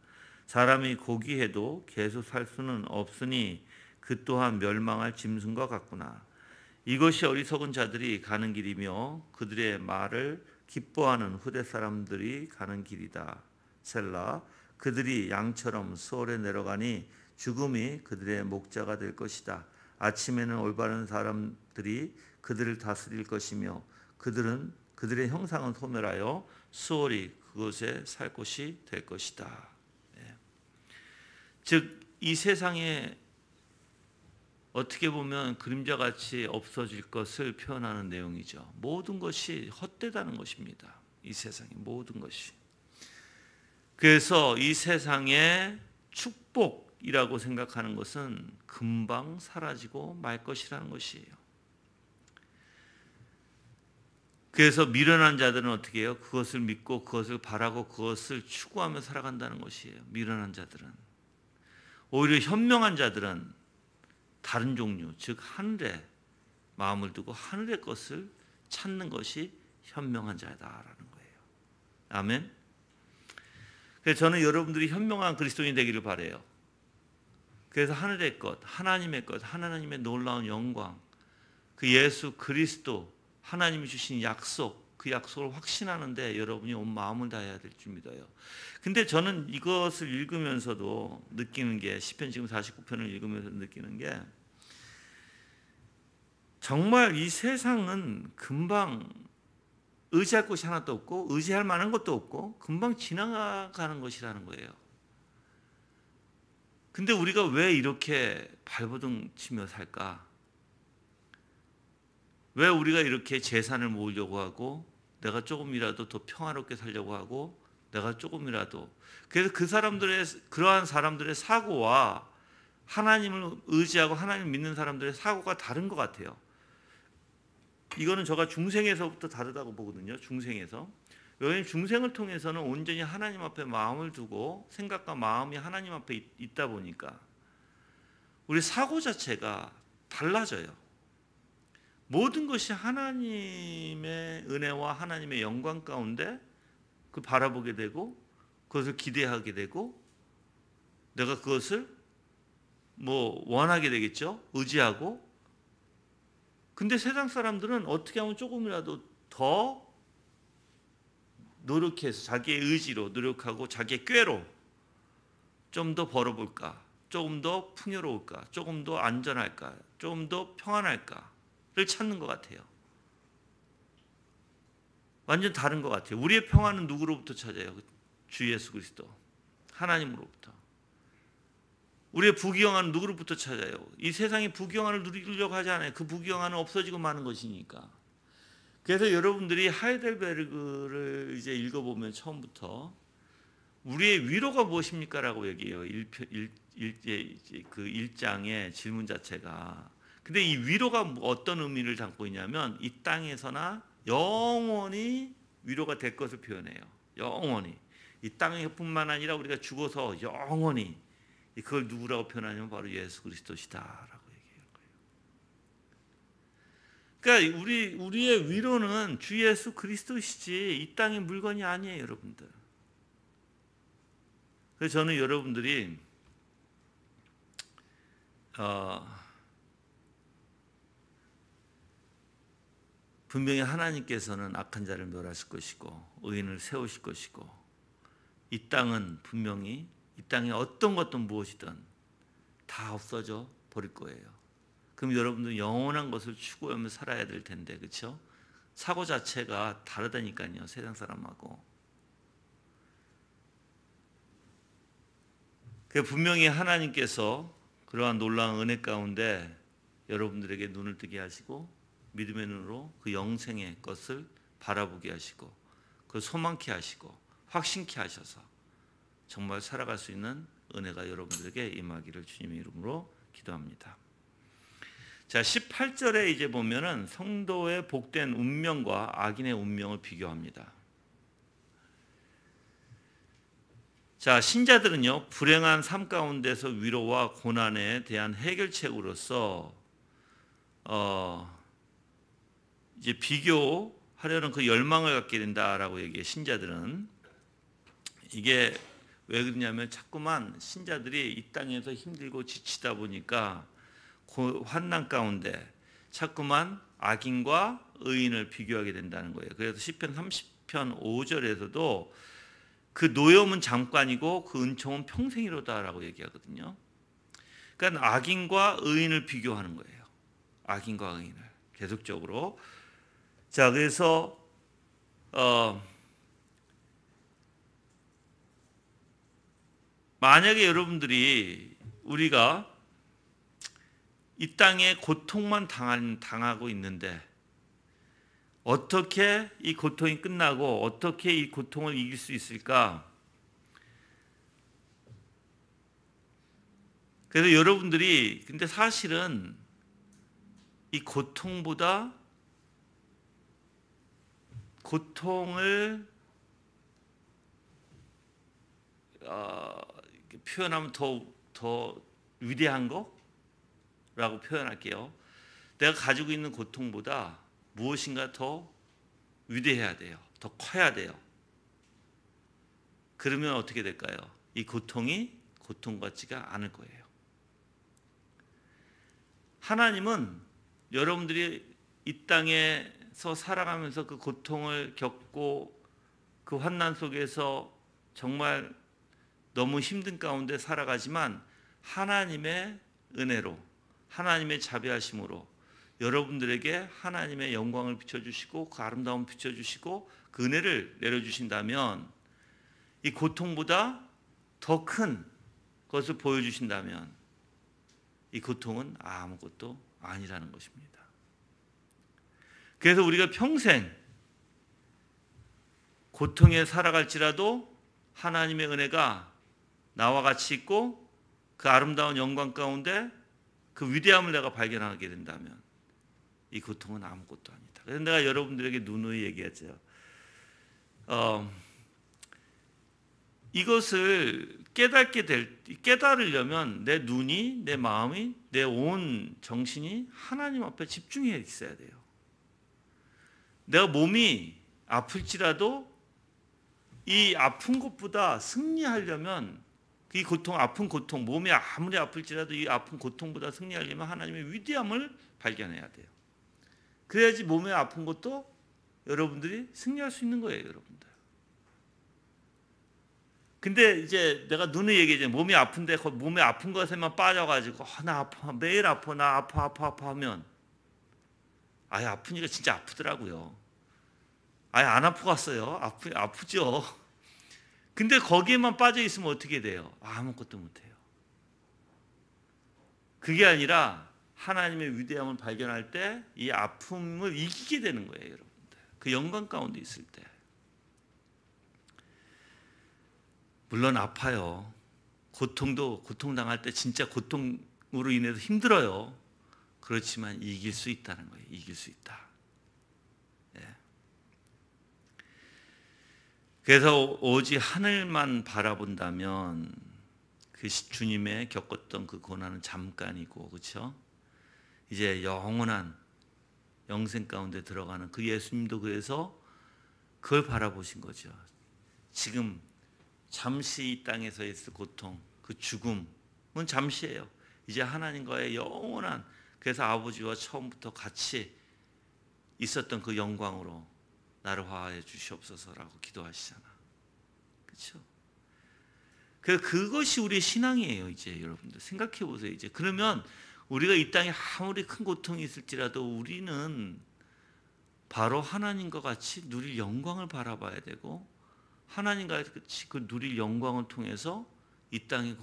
사람이 고귀해도 계속 살 수는 없으니 그 또한 멸망할 짐승과 같구나. 이것이 어리석은 자들이 가는 길이며 그들의 말을 기뻐하는 후대 사람들이 가는 길이다. 셀라. 그들이 양처럼 수월에 내려가니 죽음이 그들의 목자가 될 것이다. 아침에는 올바른 사람들이 그들을 다스릴 것이며 그들의 형상은 소멸하여 수월이 그곳에 살 곳이 될 것이다. 즉 이 세상에 어떻게 보면 그림자같이 없어질 것을 표현하는 내용이죠. 모든 것이 헛되다는 것입니다. 이 세상의 모든 것이. 그래서 이 세상의 축복이라고 생각하는 것은 금방 사라지고 말 것이라는 것이에요. 그래서 미련한 자들은 어떻게 해요? 그것을 믿고 그것을 바라고 그것을 추구하며 살아간다는 것이에요. 미련한 자들은. 오히려 현명한 자들은 다른 종류, 즉 하늘에 마음을 두고 하늘의 것을 찾는 것이 현명한 자다라는 거예요. 아멘. 그래서 저는 여러분들이 현명한 그리스도인이 되기를 바라요. 그래서 하늘의 것, 하나님의 것, 하나님의 놀라운 영광, 그 예수 그리스도, 하나님이 주신 약속, 그 약속을 확신하는데 여러분이 온 마음을 다해야 될 줄 믿어요. 근데 저는 이것을 읽으면서도 느끼는 게, 시편 지금 49편을 읽으면서 느끼는 게, 정말 이 세상은 금방 의지할 곳이 하나도 없고 의지할 만한 것도 없고 금방 지나가는 것이라는 거예요. 근데 우리가 왜 이렇게 발버둥 치며 살까? 왜 우리가 이렇게 재산을 모으려고 하고, 내가 조금이라도 더 평화롭게 살려고 하고, 내가 조금이라도, 그래서 그러한 사람들의 사고와 하나님을 의지하고 하나님을 믿는 사람들의 사고가 다른 것 같아요. 이거는 제가 중생에서부터 다르다고 보거든요. 중생에서. 왜냐하면 중생을 통해서는 온전히 하나님 앞에 마음을 두고 생각과 마음이 하나님 앞에 있다 보니까 우리 사고 자체가 달라져요. 모든 것이 하나님의 은혜와 하나님의 영광 가운데 그 바라보게 되고, 그것을 기대하게 되고, 내가 그것을 원하게 되겠죠. 의지하고. 근데 세상 사람들은 어떻게 하면 조금이라도 더 노력해서 자기의 의지로 노력하고 자기의 꾀로 좀 더 벌어볼까, 조금 더 풍요로울까, 조금 더 안전할까, 조금 더 평안할까를 찾는 것 같아요. 완전 다른 것 같아요. 우리의 평안은 누구로부터 찾아요? 주 예수 그리스도, 하나님으로부터. 우리의 부귀영화는 누구로부터 찾아요? 이 세상이 부귀영화를 누리려고 하지 않아요. 그 부귀영화는 없어지고 마는 것이니까. 그래서 여러분들이 하이델베르그를 이제 읽어보면 처음부터 우리의 위로가 무엇입니까? 라고 얘기해요. 그 1장의 질문 자체가. 근데 이 위로가 어떤 의미를 담고 있냐면, 이 땅에서나 영원히 위로가 될 것을 표현해요. 영원히. 이 땅뿐만 아니라 우리가 죽어서 영원히. 그걸 누구라고 표현하냐면 바로 예수 그리스도시다라고 얘기해요. 그러니까 우리의 위로는 주 예수 그리스도시지 이 땅의 물건이 아니에요, 여러분들. 그래서 저는 여러분들이 분명히 하나님께서는 악한 자를 멸하실 것이고 의인을 세우실 것이고, 이 땅은 분명히 이 땅에 어떤 것든 무엇이든 다 없어져 버릴 거예요. 그럼 여러분들은 영원한 것을 추구하며 살아야 될 텐데, 그렇죠? 사고 자체가 다르다니까요, 세상 사람하고. 분명히 하나님께서 그러한 놀라운 은혜 가운데 여러분들에게 눈을 뜨게 하시고 믿음의 눈으로 그 영생의 것을 바라보게 하시고 그 소망케 하시고 확신케 하셔서 정말 살아갈 수 있는 은혜가 여러분들에게 임하기를 주님의 이름으로 기도합니다. 자, 18절에 이제 보면은 성도의 복된 운명과 악인의 운명을 비교합니다. 자, 신자들은요, 불행한 삶 가운데서 위로와 고난에 대한 해결책으로서 이제 비교하려는 그 열망을 갖게 된다라고 얘기해. 신자들은 이게 왜 그러냐면, 자꾸만 신자들이 이 땅에서 힘들고 지치다 보니까 환난 가운데 자꾸만 악인과 의인을 비교하게 된다는 거예요. 그래서 시편 30편 5절에서도 그 노염은 잠깐이고 그 은총은 평생이로다라고 얘기하거든요. 그러니까 악인과 의인을 비교하는 거예요. 악인과 의인을 계속적으로. 자, 그래서 만약에 여러분들이 우리가 이 땅에 고통만 당하고 있는데 어떻게 이 고통이 끝나고 어떻게 이 고통을 이길 수 있을까? 그래서 여러분들이 근데 사실은 이 고통보다 고통을 표현하면 더 위대한 거라고 표현할게요. 내가 가지고 있는 고통보다 무엇인가 더 위대해야 돼요. 더 커야 돼요. 그러면 어떻게 될까요? 이 고통이 고통 같지가 않을 거예요. 하나님은 여러분들이 이 땅에 땅에서 살아가면서 그 고통을 겪고 그 환난 속에서 정말 너무 힘든 가운데 살아가지만 하나님의 은혜로, 하나님의 자비하심으로 여러분들에게 하나님의 영광을 비춰주시고 그 아름다움을 비춰주시고 그 은혜를 내려주신다면, 이 고통보다 더 큰 것을 보여주신다면 이 고통은 아무것도 아니라는 것입니다. 그래서 우리가 평생 고통에 살아갈지라도 하나님의 은혜가 나와 같이 있고 그 아름다운 영광 가운데 그 위대함을 내가 발견하게 된다면 이 고통은 아무것도 아니다. 그래서 내가 여러분들에게 누누이 얘기하죠. 이것을 깨달으려면 내 눈이, 내 마음이, 내 온 정신이 하나님 앞에 집중해 있어야 돼요. 내가 몸이 아플지라도 이 아픈 것보다 승리하려면, 이 고통, 아픈 고통, 몸이 아무리 아플지라도 이 아픈 고통보다 승리하려면 하나님의 위대함을 발견해야 돼요. 그래야지 몸에 아픈 것도 여러분들이 승리할 수 있는 거예요, 여러분들. 근데 이제 내가 눈에 얘기하잖아요. 몸이 아픈데 몸에 아픈 것에만 빠져가지고 나 아파, 매일 아파, 나 아파 하면 아예 아프니까 진짜 아프더라고요. 아예 안 아프고 왔어요. 아프죠. 근데 거기에만 빠져 있으면 어떻게 돼요? 아무것도 못해요. 그게 아니라 하나님의 위대함을 발견할 때 이 아픔을 이기게 되는 거예요, 여러분들. 그 영광 가운데 있을 때. 물론 아파요. 고통당할 때 진짜 고통으로 인해서 힘들어요. 그렇지만 이길 수 있다는 거예요. 이길 수 있다. 예. 그래서 오직 하늘만 바라본다면 그 주님의 겪었던 그 고난은 잠깐이고, 그렇죠? 이제 영원한 영생 가운데 들어가는 그 예수님도 그래서 그걸 바라보신 거죠. 지금 잠시 이 땅에서 있을 고통, 그 죽음은 잠시예요. 이제 하나님과의 영원한, 그래서 아버지와 처음부터 같이 있었던 그 영광으로 나를 화하여 주시옵소서라고 기도하시잖아. 그렇죠? 그것이 우리의 신앙이에요. 이제 여러분들 생각해 보세요. 이제 그러면 우리가 이 땅에 아무리 큰 고통이 있을지라도 우리는 바로 하나님과 같이 누릴 영광을 바라봐야 되고, 하나님과 같이 그 누릴 영광을 통해서 이 땅의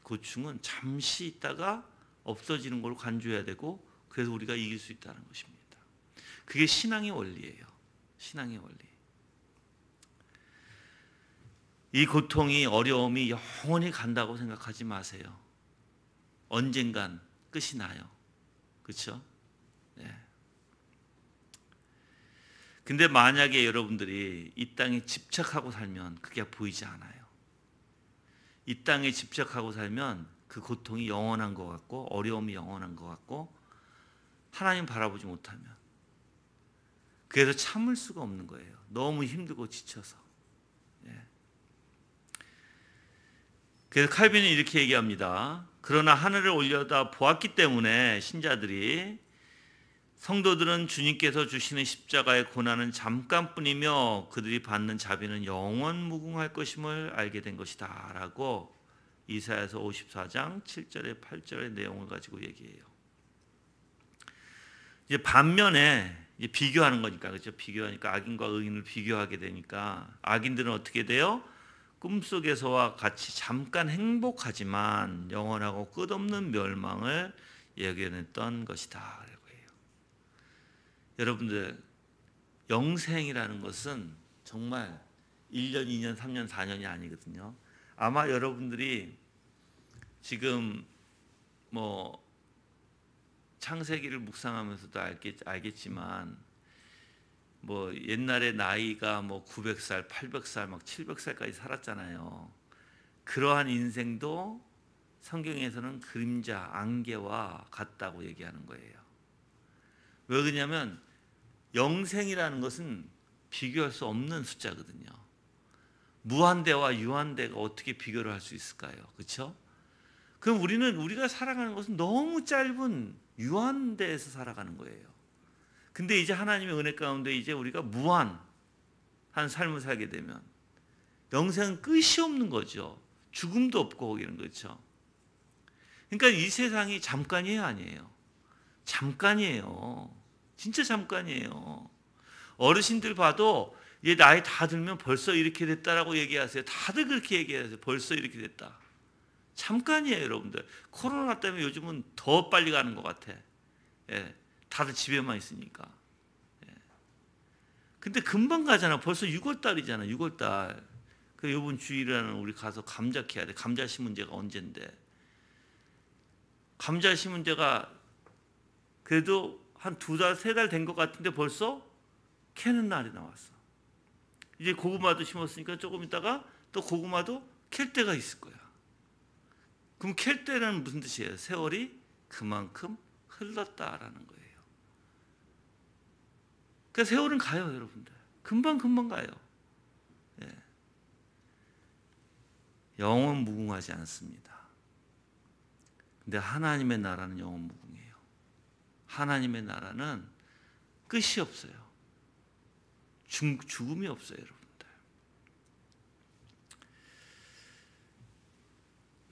고충은 잠시 있다가 없어지는 걸로 간주해야 되고, 그래서 우리가 이길 수 있다는 것입니다. 그게 신앙의 원리예요. 신앙의 원리. 이 고통이, 어려움이 영원히 간다고 생각하지 마세요. 언젠간 끝이 나요. 그렇죠? 네. 근데 만약에 여러분들이 이 땅에 집착하고 살면 그게 보이지 않아요. 이 땅에 집착하고 살면 그 고통이 영원한 것 같고 어려움이 영원한 것 같고 하나님 바라보지 못하면, 그래서 참을 수가 없는 거예요. 너무 힘들고 지쳐서. 예. 그래서 칼빈은 이렇게 얘기합니다. 그러나 하늘을 올려다 보았기 때문에 신자들이, 성도들은 주님께서 주시는 십자가의 고난은 잠깐뿐이며 그들이 받는 자비는 영원 무궁할 것임을 알게 된 것이다 라고 이사야서 54장 7절에 8절의 내용을 가지고 얘기해요. 이제 반면에 이제 비교하는 거니까, 그렇죠? 비교하니까 악인과 의인을 비교하게 되니까 악인들은 어떻게 돼요? 꿈속에서와 같이 잠깐 행복하지만 영원하고 끝없는 멸망을 예견했던 것이다 라고 해요. 여러분들, 영생이라는 것은 정말 1년, 2년, 3년, 4년이 아니거든요. 아마 여러분들이 지금 뭐 창세기를 묵상하면서도 알겠지만 뭐 옛날에 나이가 뭐 900살, 800살, 막 700살까지 살았잖아요. 그러한 인생도 성경에서는 그림자, 안개와 같다고 얘기하는 거예요. 왜 그러냐면 영생이라는 것은 비교할 수 없는 숫자거든요. 무한대와 유한대가 어떻게 비교를 할 수 있을까요? 그렇죠? 그럼 우리가 살아가는 것은 너무 짧은 유한대에서 살아가는 거예요. 근데 이제 하나님의 은혜 가운데 이제 우리가 무한한 삶을 살게 되면 영생은 끝이 없는 거죠. 죽음도 없고 거기는. 그렇죠. 그러니까 이 세상이 잠깐이에요, 아니에요? 잠깐이에요. 진짜 잠깐이에요. 어르신들 봐도 얘 나이 다 들면 벌써 이렇게 됐다라고 얘기하세요. 다들 그렇게 얘기하세요. 벌써 이렇게 됐다. 잠깐이에요, 여러분들. 코로나 때문에 요즘은 더 빨리 가는 것 같아. 예, 다들 집에만 있으니까. 예. 근데 금방 가잖아. 벌써 6월달이잖아. 6월달. 그 이번 주일에는 우리 가서 감자 캐야 돼. 감자 심은 지가 언젠데. 감자 심은 지가 그래도 한 2달, 3달 된 것 같은데 벌써 캐는 날이 나왔어. 이제 고구마도 심었으니까 조금 있다가 또 고구마도 캘 때가 있을 거야. 그럼 캘 때는 무슨 뜻이에요? 세월이 그만큼 흘렀다라는 거예요. 그러니까 세월은 가요, 여러분들. 금방 가요. 예. 영원 무궁하지 않습니다. 근데 하나님의 나라는 영원 무궁해요. 하나님의 나라는 끝이 없어요. 죽음이 없어요, 여러분들.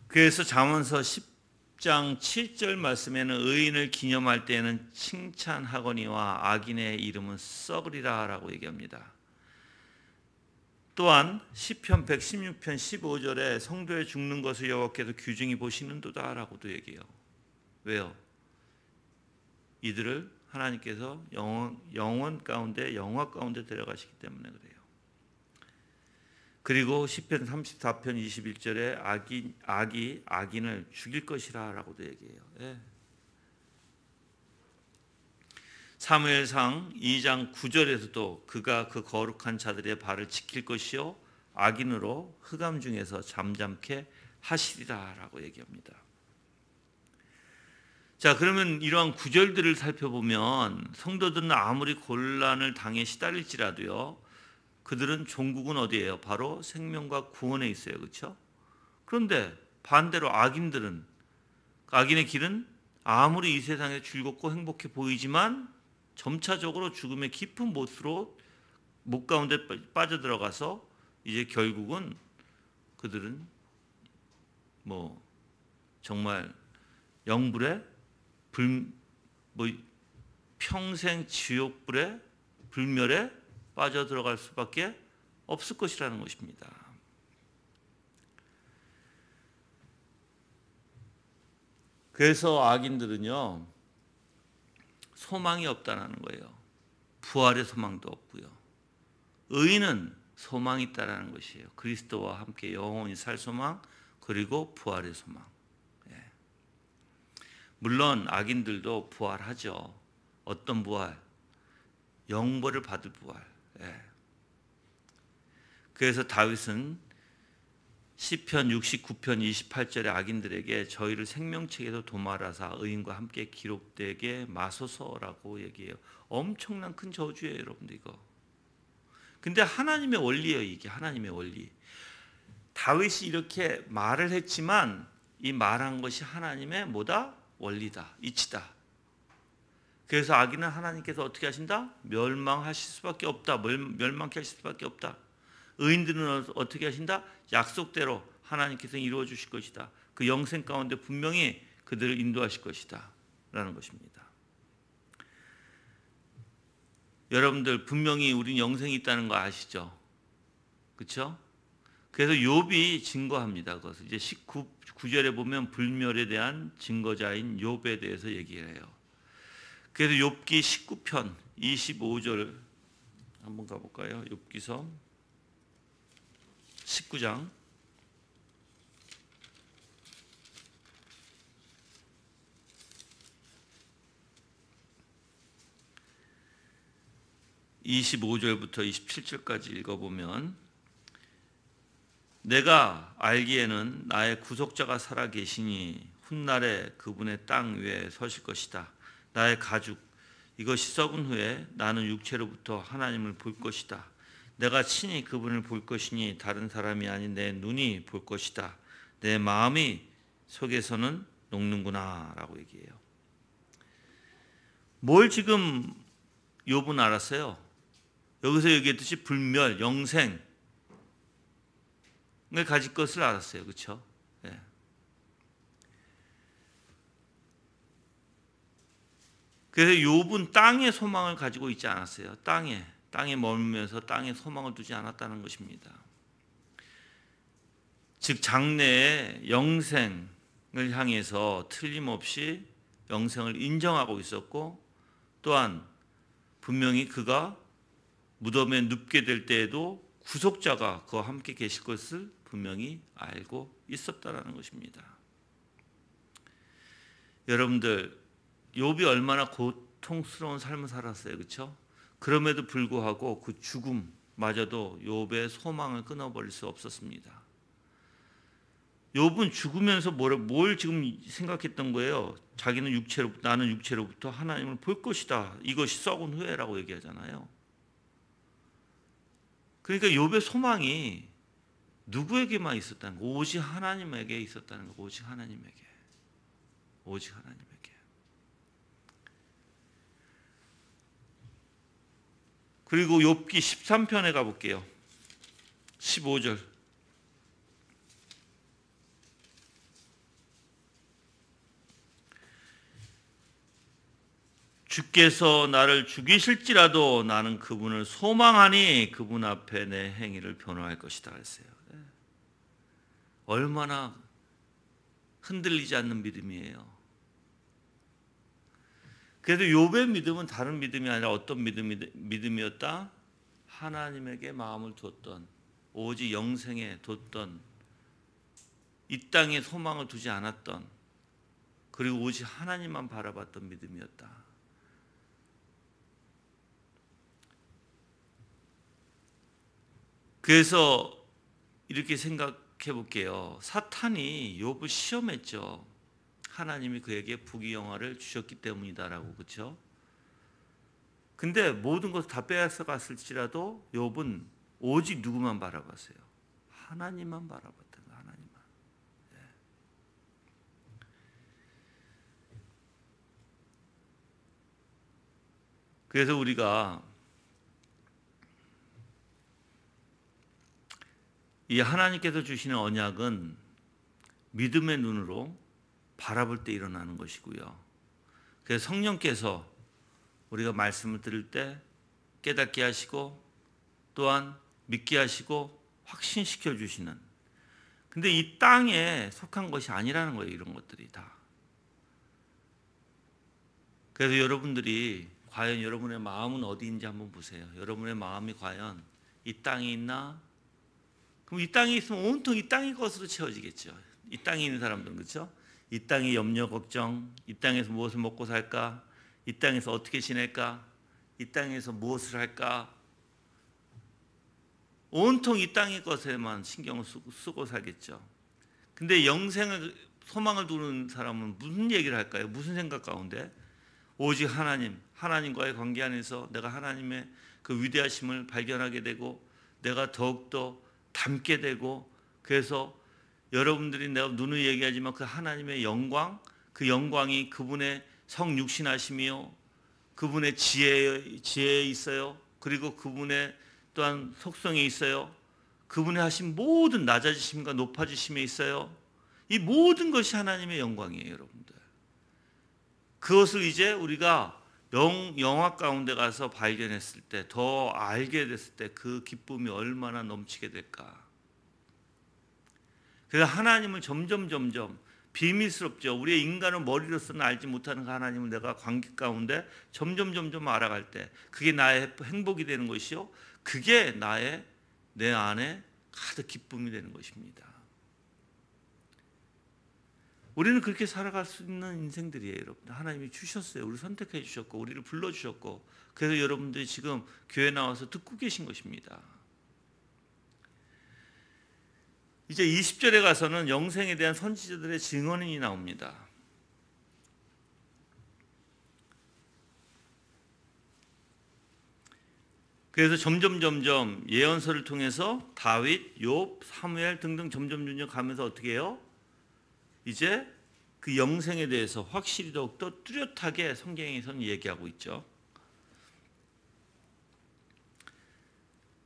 그래서 잠언서 10장 7절 말씀에는 의인을 기념할 때에는 칭찬하거니와 악인의 이름은 썩으리라 라고 얘기합니다. 또한 시편 116편 15절에 성도의 죽는 것을 여호와께서 규정히 보시는도다 라고도 얘기해요. 왜요? 이들을 하나님께서 영원 가운데, 영화 가운데 데려가시기 때문에 그래요. 그리고 시편 34편 21절에 악이 악인을 죽일 것이라 라고도 얘기해요. 예. 사무엘상 2장 9절에서도 그가 그 거룩한 자들의 발을 지킬 것이요 악인으로 흑암 중에서 잠잠케 하시리라 라고 얘기합니다. 자, 그러면 이러한 구절들을 살펴보면 성도들은 아무리 곤란을 당해 시달릴지라도요, 그들은 종국은 어디예요? 바로 생명과 구원에 있어요. 그렇죠? 그런데 반대로 악인들은, 악인의 길은 아무리 이 세상에 즐겁고 행복해 보이지만 점차적으로 죽음의 깊은 못 가운데 빠져들어가서 이제 결국은 그들은 정말 영불에 평생 지옥불에 불멸에 빠져들어갈 수밖에 없을 것이라는 것입니다. 그래서 악인들은요, 소망이 없다는 거예요. 부활의 소망도 없고요. 의인은 소망이 있다는 것이에요. 그리스도와 함께 영원히 살 소망, 그리고 부활의 소망. 예. 물론 악인들도 부활하죠. 어떤 부활? 영벌을 받을 부활. 예. 그래서 다윗은 시편 69편 28절에 악인들에게 저희를 생명책에서 도말하사 의인과 함께 기록되게 마소서라고 얘기해요. 엄청난 큰 저주예요, 여러분들 이거. 근데 하나님의 원리예요, 이게. 하나님의 원리. 다윗이 이렇게 말을 했지만 이 말한 것이 하나님의 뭐다? 원리다. 이치다. 그래서 악인은 하나님께서 어떻게 하신다? 멸망하실 수밖에 없다. 멸망케 하실 수밖에 없다. 의인들은 어떻게 하신다? 약속대로 하나님께서 이루어 주실 것이다. 그 영생 가운데 분명히 그들을 인도하실 것이다 라는 것입니다. 여러분들 분명히 우린 영생이 있다는 거 아시죠? 그렇죠? 그래서 욥이 증거합니다. 그것을 이제 19절에 보면 불멸에 대한 증거자인 욥에 대해서 얘기를 해요. 그래서 욥기 19편 25절 한번 가볼까요? 욥기서 19장 25절부터 27절까지 읽어보면 내가 알기에는 나의 구속자가 살아 계시니 훗날에 그분의 땅 위에 서실 것이다. 나의 가죽 이것이 썩은 후에 나는 육체로부터 하나님을 볼 것이다. 내가 친히 그분을 볼 것이니 다른 사람이 아닌 내 눈이 볼 것이다. 내 마음이 속에서는 녹는구나 라고 얘기해요. 뭘 지금 욥은 알았어요. 여기서 얘기했듯이 불멸, 영생을 가질 것을 알았어요. 그렇죠? 예. 그래서 욥은 땅의 소망을 가지고 있지 않았어요. 땅에 머물면서 땅에 소망을 두지 않았다는 것입니다. 즉 장래의 영생을 향해서 틀림없이 영생을 인정하고 있었고, 또한 분명히 그가 무덤에 눕게 될 때에도 구속자가 그와 함께 계실 것을 분명히 알고 있었다는 것입니다. 여러분들, 욥이 얼마나 고통스러운 삶을 살았어요. 그렇죠? 그럼에도 불구하고 그 죽음마저도 욥의 소망을 끊어버릴 수 없었습니다. 욥은 죽으면서 뭘 지금 생각했던 거예요? 자기는 나는 육체로부터 하나님을 볼 것이다. 이것이 썩은 후회라고 얘기하잖아요. 그러니까 욥의 소망이 누구에게만 있었다는 거? 오직 하나님에게 있었다는 거. 오직 하나님에게. 그리고 욥기 13편에 가볼게요. 15절. 주께서 나를 죽이실지라도 나는 그분을 소망하니 그분 앞에 내 행위를 변호할 것이다 했어요. 얼마나 흔들리지 않는 믿음이에요. 그래도 욥의 믿음은 다른 믿음이 아니라 어떤 믿음이었다? 하나님에게 마음을 두었던, 오직 영생에 뒀던, 이 땅에 소망을 두지 않았던, 그리고 오직 하나님만 바라봤던 믿음이었다. 그래서 이렇게 생각해 볼게요. 사탄이 욥을 시험했죠. 하나님이 그에게 부귀영화를 주셨기 때문이다라고. 그렇죠? 근데 모든 것을 다 빼앗아 갔을지라도 욥은 오직 누구만 바라봤어요? 하나님만 바라봤던 거예요. 하나님만. 네. 그래서 우리가 이 하나님께서 주시는 언약은 믿음의 눈으로 바라볼 때 일어나는 것이고요. 그래서 성령께서 우리가 말씀을 들을 때 깨닫게 하시고, 또한 믿게 하시고 확신시켜 주시는, 근데 이 땅에 속한 것이 아니라는 거예요. 이런 것들이 다. 그래서 여러분들이 과연 여러분의 마음은 어디인지 한번 보세요. 여러분의 마음이 과연 이 땅에 있나? 그럼 이 땅에 있으면 온통 이 땅의 것으로 채워지겠죠. 이 땅에 있는 사람들은. 그렇죠? 이 땅의 염려 걱정, 이 땅에서 무엇을 먹고 살까, 이 땅에서 어떻게 지낼까, 이 땅에서 무엇을 할까, 온통 이 땅의 것에만 신경을 쓰고 살겠죠. 근데 영생을 소망을 두는 사람은 무슨 얘기를 할까요? 무슨 생각 가운데? 오직 하나님과의 관계 안에서 내가 하나님의 그 위대하심을 발견하게 되고, 내가 더욱더 닮게 되고, 그래서 여러분들이 내가 눈으로 얘기하지만 그 하나님의 영광, 그 영광이 그분의 성육신하심이요, 그분의 지혜에 있어요. 그리고 그분의 또한 속성에 있어요. 그분의 하신 모든 낮아지심과 높아지심에 있어요. 이 모든 것이 하나님의 영광이에요, 여러분들. 그것을 이제 우리가 영화 가운데 가서 발견했을 때, 더 알게 됐을 때 그 기쁨이 얼마나 넘치게 될까. 그래서 하나님을 점점 비밀스럽죠. 우리의 인간의 머리로서는 알지 못하는 그 하나님을 내가 관계 가운데 점점 알아갈 때, 그게 나의 행복이 되는 것이요, 그게 내 안에 가득 기쁨이 되는 것입니다. 우리는 그렇게 살아갈 수 있는 인생들이에요, 여러분. 하나님이 주셨어요. 우리 선택해 주셨고, 우리를 불러주셨고, 그래서 여러분들이 지금 교회 나와서 듣고 계신 것입니다. 이제 20절에 가서는 영생에 대한 선지자들의 증언이 나옵니다. 그래서 점점 예언서를 통해서 다윗, 욥, 사무엘 등등 점점 가면서 어떻게 해요? 이제 그 영생에 대해서 확실히 더욱더 뚜렷하게 성경에서는 얘기하고 있죠.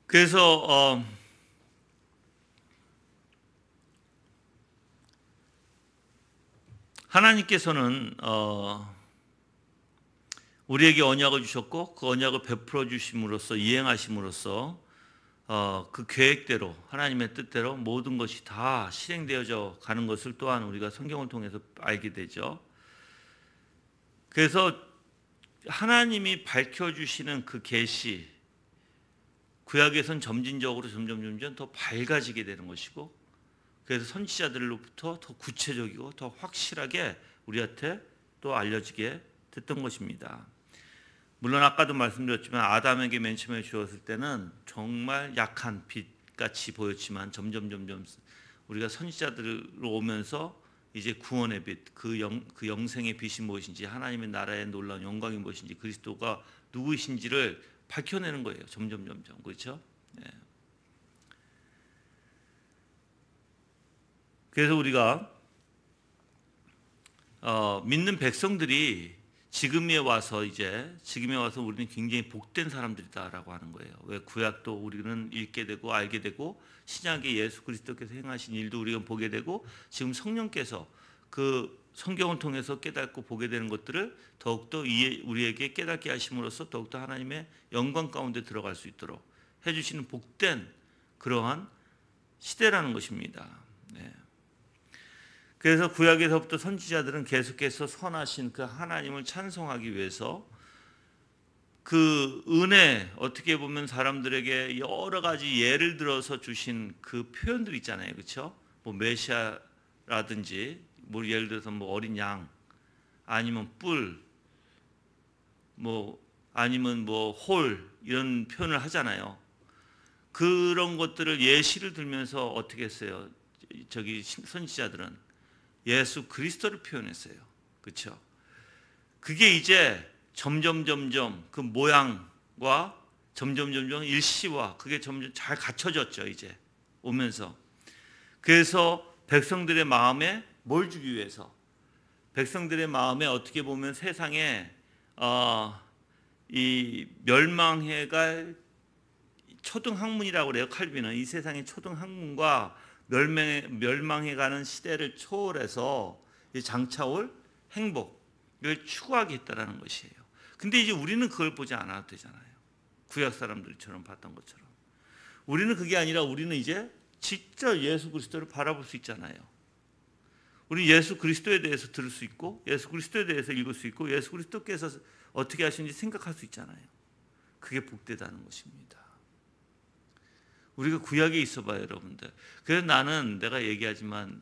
그래서 하나님께서는 우리에게 언약을 주셨고 그 언약을 베풀어 주심으로써 이행하심으로써 그 계획대로 하나님의 뜻대로 모든 것이 다 실행되어져 가는 것을 또한 우리가 성경을 통해서 알게 되죠. 그래서 하나님이 밝혀주시는 그 계시, 구약에선 점진적으로 점점 더 밝아지게 되는 것이고, 그래서 선지자들로부터 더 구체적이고 더 확실하게 우리한테 또 알려지게 됐던 것입니다. 물론 아까도 말씀드렸지만 아담에게 맨 처음에 주었을 때는 정말 약한 빛같이 보였지만 점점 우리가 선지자들로 오면서 이제 구원의 빛, 그 영생의 빛이 무엇인지, 하나님의 나라의 놀라운 영광이 무엇인지, 그리스도가 누구이신지를 밝혀내는 거예요. 점점 그렇죠? 네. 그래서 우리가 믿는 백성들이 지금에 와서 우리는 굉장히 복된 사람들이다라고 하는 거예요. 왜 구약도 우리는 읽게 되고 알게 되고 신약의 예수 그리스도께서 행하신 일도 우리가 보게 되고 지금 성령께서 그 성경을 통해서 깨닫고 보게 되는 것들을 더욱더 우리에게 깨닫게 하심으로써 더욱더 하나님의 영광 가운데 들어갈 수 있도록 해주시는 복된 그러한 시대라는 것입니다. 네. 그래서 구약에서부터 선지자들은 계속해서 선하신 그 하나님을 찬송하기 위해서 그 은혜, 어떻게 보면 사람들에게 여러 가지 예를 들어서 주신 그 표현들 있잖아요. 그렇죠? 뭐 메시아라든지 뭐 예를 들어서 뭐 어린 양, 아니면 뿔, 뭐 아니면 뭐 홀, 이런 표현을 하잖아요. 그런 것들을 예시를 들면서 어떻게 했어요? 선지자들은 예수 그리스도를 표현했어요. 그렇죠? 그게 이제 점점 그 모양과 점점 일시와 그게 점점 잘 갖춰졌죠. 이제 오면서. 그래서 백성들의 마음에 뭘 주기 위해서? 백성들의 마음에 어떻게 보면 세상에 이 멸망해갈 초등학문이라고 그래요. 칼빈은 이 세상의 초등학문과 멸망해가는 시대를 초월해서 장차올 행복을 추구하게 했다라는 것이에요. 근데 이제 우리는 그걸 보지 않아도 되잖아요. 구약 사람들처럼 봤던 것처럼. 우리는 그게 아니라 우리는 이제 직접 예수 그리스도를 바라볼 수 있잖아요. 우리 예수 그리스도에 대해서 들을 수 있고 예수 그리스도에 대해서 읽을 수 있고 예수 그리스도께서 어떻게 하시는지 생각할 수 있잖아요. 그게 복되다는 것입니다. 우리가 구약에 있어봐요, 여러분들. 그래서 내가 얘기하지만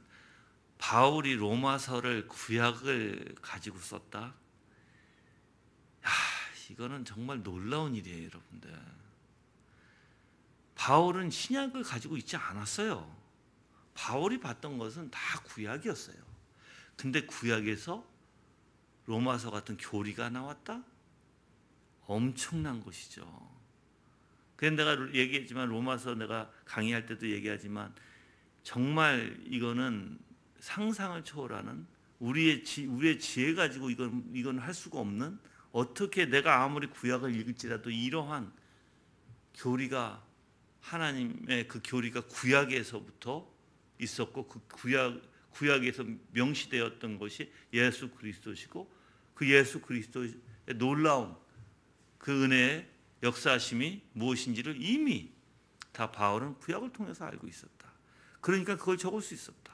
바울이 로마서를 구약을 가지고 썼다. 이거는 정말 놀라운 일이에요, 여러분들. 바울은 신약을 가지고 있지 않았어요. 바울이 봤던 것은 다 구약이었어요. 근데 구약에서 로마서 같은 교리가 나왔다? 엄청난 것이죠. 그래서 내가 얘기했지만 로마서 내가 강의할 때도 얘기하지만 정말 이거는 상상을 초월하는 우리의 지혜 가지고 이건 할 수가 없는, 어떻게 내가 아무리 구약을 읽을지라도 이러한 교리가, 하나님의 그 교리가 구약에서부터 있었고 그 구약에서 명시되었던 것이 예수 그리스도시고 그 예수 그리스도의 놀라운 그 은혜의 역사하심이 무엇인지를 이미 다 바울은 구약을 통해서 알고 있었다. 그러니까 그걸 적을 수 있었다.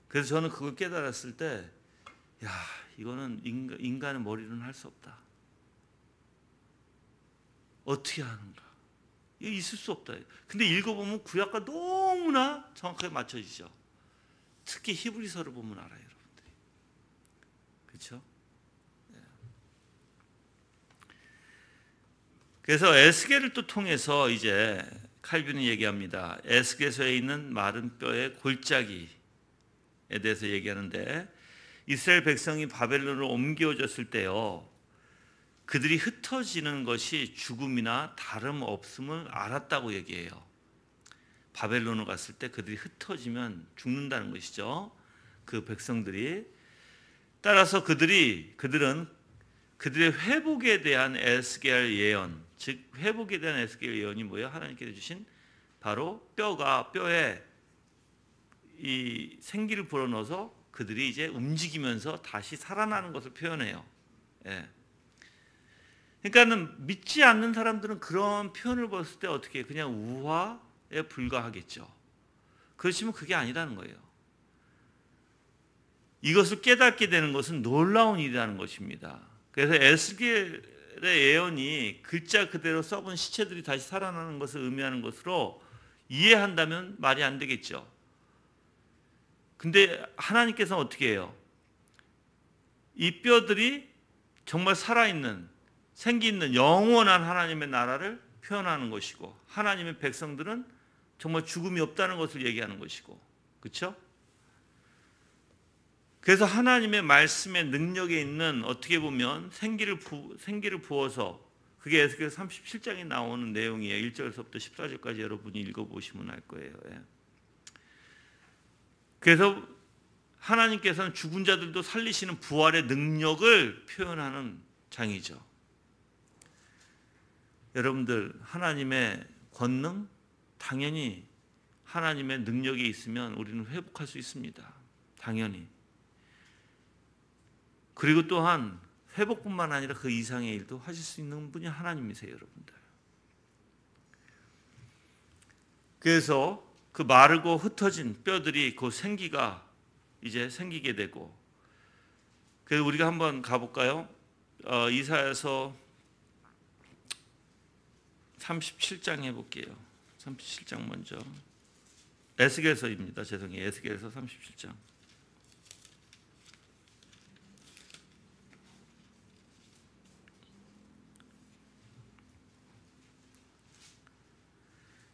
그래서 저는 그걸 깨달았을 때 이거는 인간의 머리로는 할 수 없다. 어떻게 하는가? 이거 있을 수 없다. 근데 읽어보면 구약과 너무나 정확하게 맞춰지죠. 특히 히브리서를 보면 알아요, 여러분들이. 그렇죠? 그래서 에스겔을 또 통해서 이제 칼빈이 얘기합니다. 에스겔서에 있는 마른 뼈의 골짜기에 대해서 얘기하는데, 이스라엘 백성이 바벨론으로 옮겨졌을 때요, 그들이 흩어지는 것이 죽음이나 다름없음을 알았다고 얘기해요. 바벨론으로 갔을 때 그들이 흩어지면 죽는다는 것이죠. 그 백성들이. 따라서 그들은 그들의 회복에 대한 에스겔 예언, 즉 회복에 대한 에스겔 예언이 뭐예요? 하나님께서 주신 바로 뼈에 이 생기를 불어넣어서 그들이 이제 움직이면서 다시 살아나는 것을 표현해요. 예. 그러니까는 믿지 않는 사람들은 그런 표현을 봤을 때 어떻게 해요? 그냥 우화에 불과하겠죠. 그렇지만 그게 아니라는 거예요. 이것을 깨닫게 되는 것은 놀라운 일이라는 것입니다. 그래서 에스겔의 예언이 글자 그대로 썩은 시체들이 다시 살아나는 것을 의미하는 것으로 이해한다면 말이 안 되겠죠. 근데 하나님께서는 어떻게 해요? 이 뼈들이 정말 살아있는, 생기 있는 영원한 하나님의 나라를 표현하는 것이고, 하나님의 백성들은 정말 죽음이 없다는 것을 얘기하는 것이고, 그렇죠? 그래서 하나님의 말씀의 능력에 있는 어떻게 보면 생기를 부어서, 그게 에스겔 37장에 나오는 내용이에요. 1절에서부터 14절까지 여러분이 읽어보시면 알 거예요. 예. 그래서 하나님께서는 죽은 자들도 살리시는 부활의 능력을 표현하는 장이죠. 여러분들, 하나님의 권능, 당연히 하나님의 능력이 있으면 우리는 회복할 수 있습니다. 당연히. 그리고 또한 회복뿐만 아니라 그 이상의 일도 하실 수 있는 분이 하나님이세요, 여러분들. 그래서 그 마르고 흩어진 뼈들이 그 생기가 이제 생기게 되고, 그래서 우리가 한번 가볼까요? 이사야서 37장 해볼게요. 37장 먼저. 에스겔서입니다. 죄송해요. 에스겔서 37장.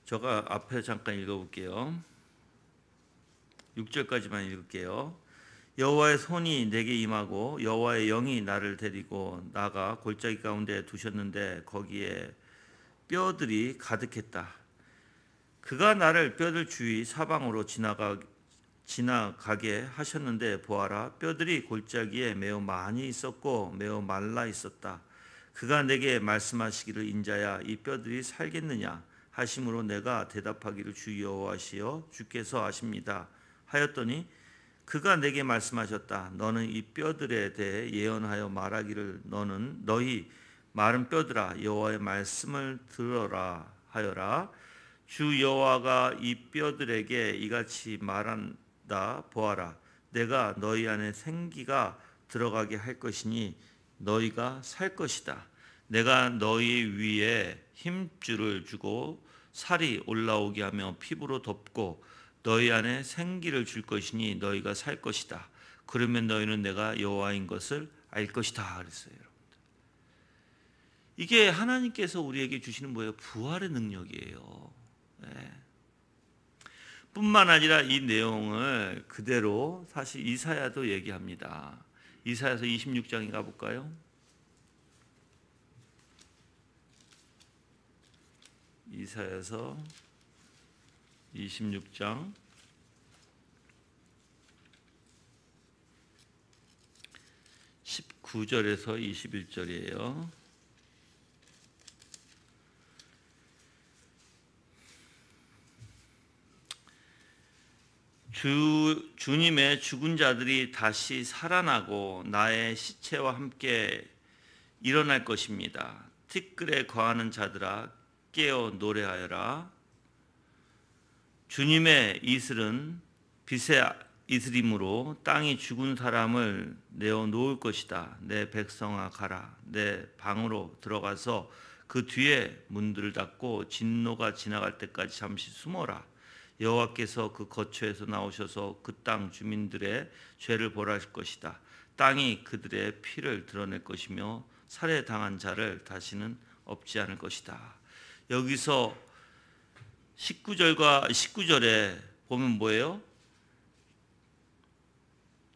제가 앞에 잠깐 읽어볼게요. 6절까지만 읽을게요. 여호와의 손이 내게 임하고 여호와의 영이 나를 데리고 나가 골짜기 가운데 두셨는데 거기에 뼈들이 가득했다. 그가 나를 뼈들 주위 사방으로 지나가게 하셨는데 보아라, 뼈들이 골짜기에 매우 많이 있었고 매우 말라 있었다. 그가 내게 말씀하시기를, 인자야, 이 뼈들이 살겠느냐 하심으로 내가 대답하기를, 주 여호와시여 주께서 아십니다 하였더니, 그가 내게 말씀하셨다. 너는 이 뼈들에 대해 예언하여 말하기를, 너희 마른 뼈들아 여호와의 말씀을 들어라 하여라. 주 여호와가 이 뼈들에게 이같이 말한다. 보아라, 내가 너희 안에 생기가 들어가게 할 것이니 너희가 살 것이다. 내가 너희 위에 힘줄을 주고 살이 올라오게 하며 피부로 덮고 너희 안에 생기를 줄 것이니 너희가 살 것이다. 그러면 너희는 내가 여호와인 것을 알 것이다. 그랬어요. 여러분들. 이게 하나님께서 우리에게 주시는 뭐예요? 부활의 능력이에요. 네. 뿐만 아니라 이 내용을 그대로 사실 이사야도 얘기합니다. 이사야서 26장에 가볼까요? 이사야서 26장 19절에서 21절이에요. 주님의 죽은 자들이 다시 살아나고 나의 시체와 함께 일어날 것입니다. 티끌에 거하는 자들아 깨어 노래하여라. 주님의 이슬은 빛의 이슬이므로 땅이 죽은 사람을 내어 놓을 것이다. 내 백성아 가라. 내 방으로 들어가서 그 뒤에 문들을 닫고 진노가 지나갈 때까지 잠시 숨어라. 여호와께서 그 거처에서 나오셔서 그 땅 주민들의 죄를 벌하실 것이다. 땅이 그들의 피를 드러낼 것이며 살해당한 자를 다시는 없지 않을 것이다. 여기서 19절에 보면 뭐예요?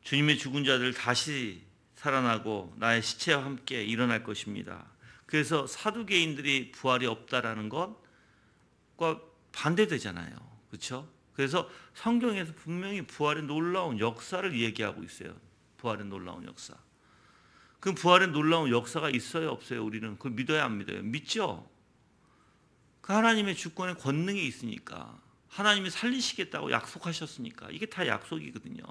주님의 죽은 자들 다시 살아나고 나의 시체와 함께 일어날 것입니다. 그래서 사두개인들이 부활이 없다라는 것과 반대되잖아요. 그렇죠? 그래서 성경에서 분명히 부활의 놀라운 역사를 얘기하고 있어요. 부활의 놀라운 역사. 그 부활의 놀라운 역사가 있어요, 없어요? 우리는 그걸 믿어야 안 믿어요? 믿죠? 그 하나님의 주권의 권능이 있으니까, 하나님이 살리시겠다고 약속하셨으니까, 이게 다 약속이거든요.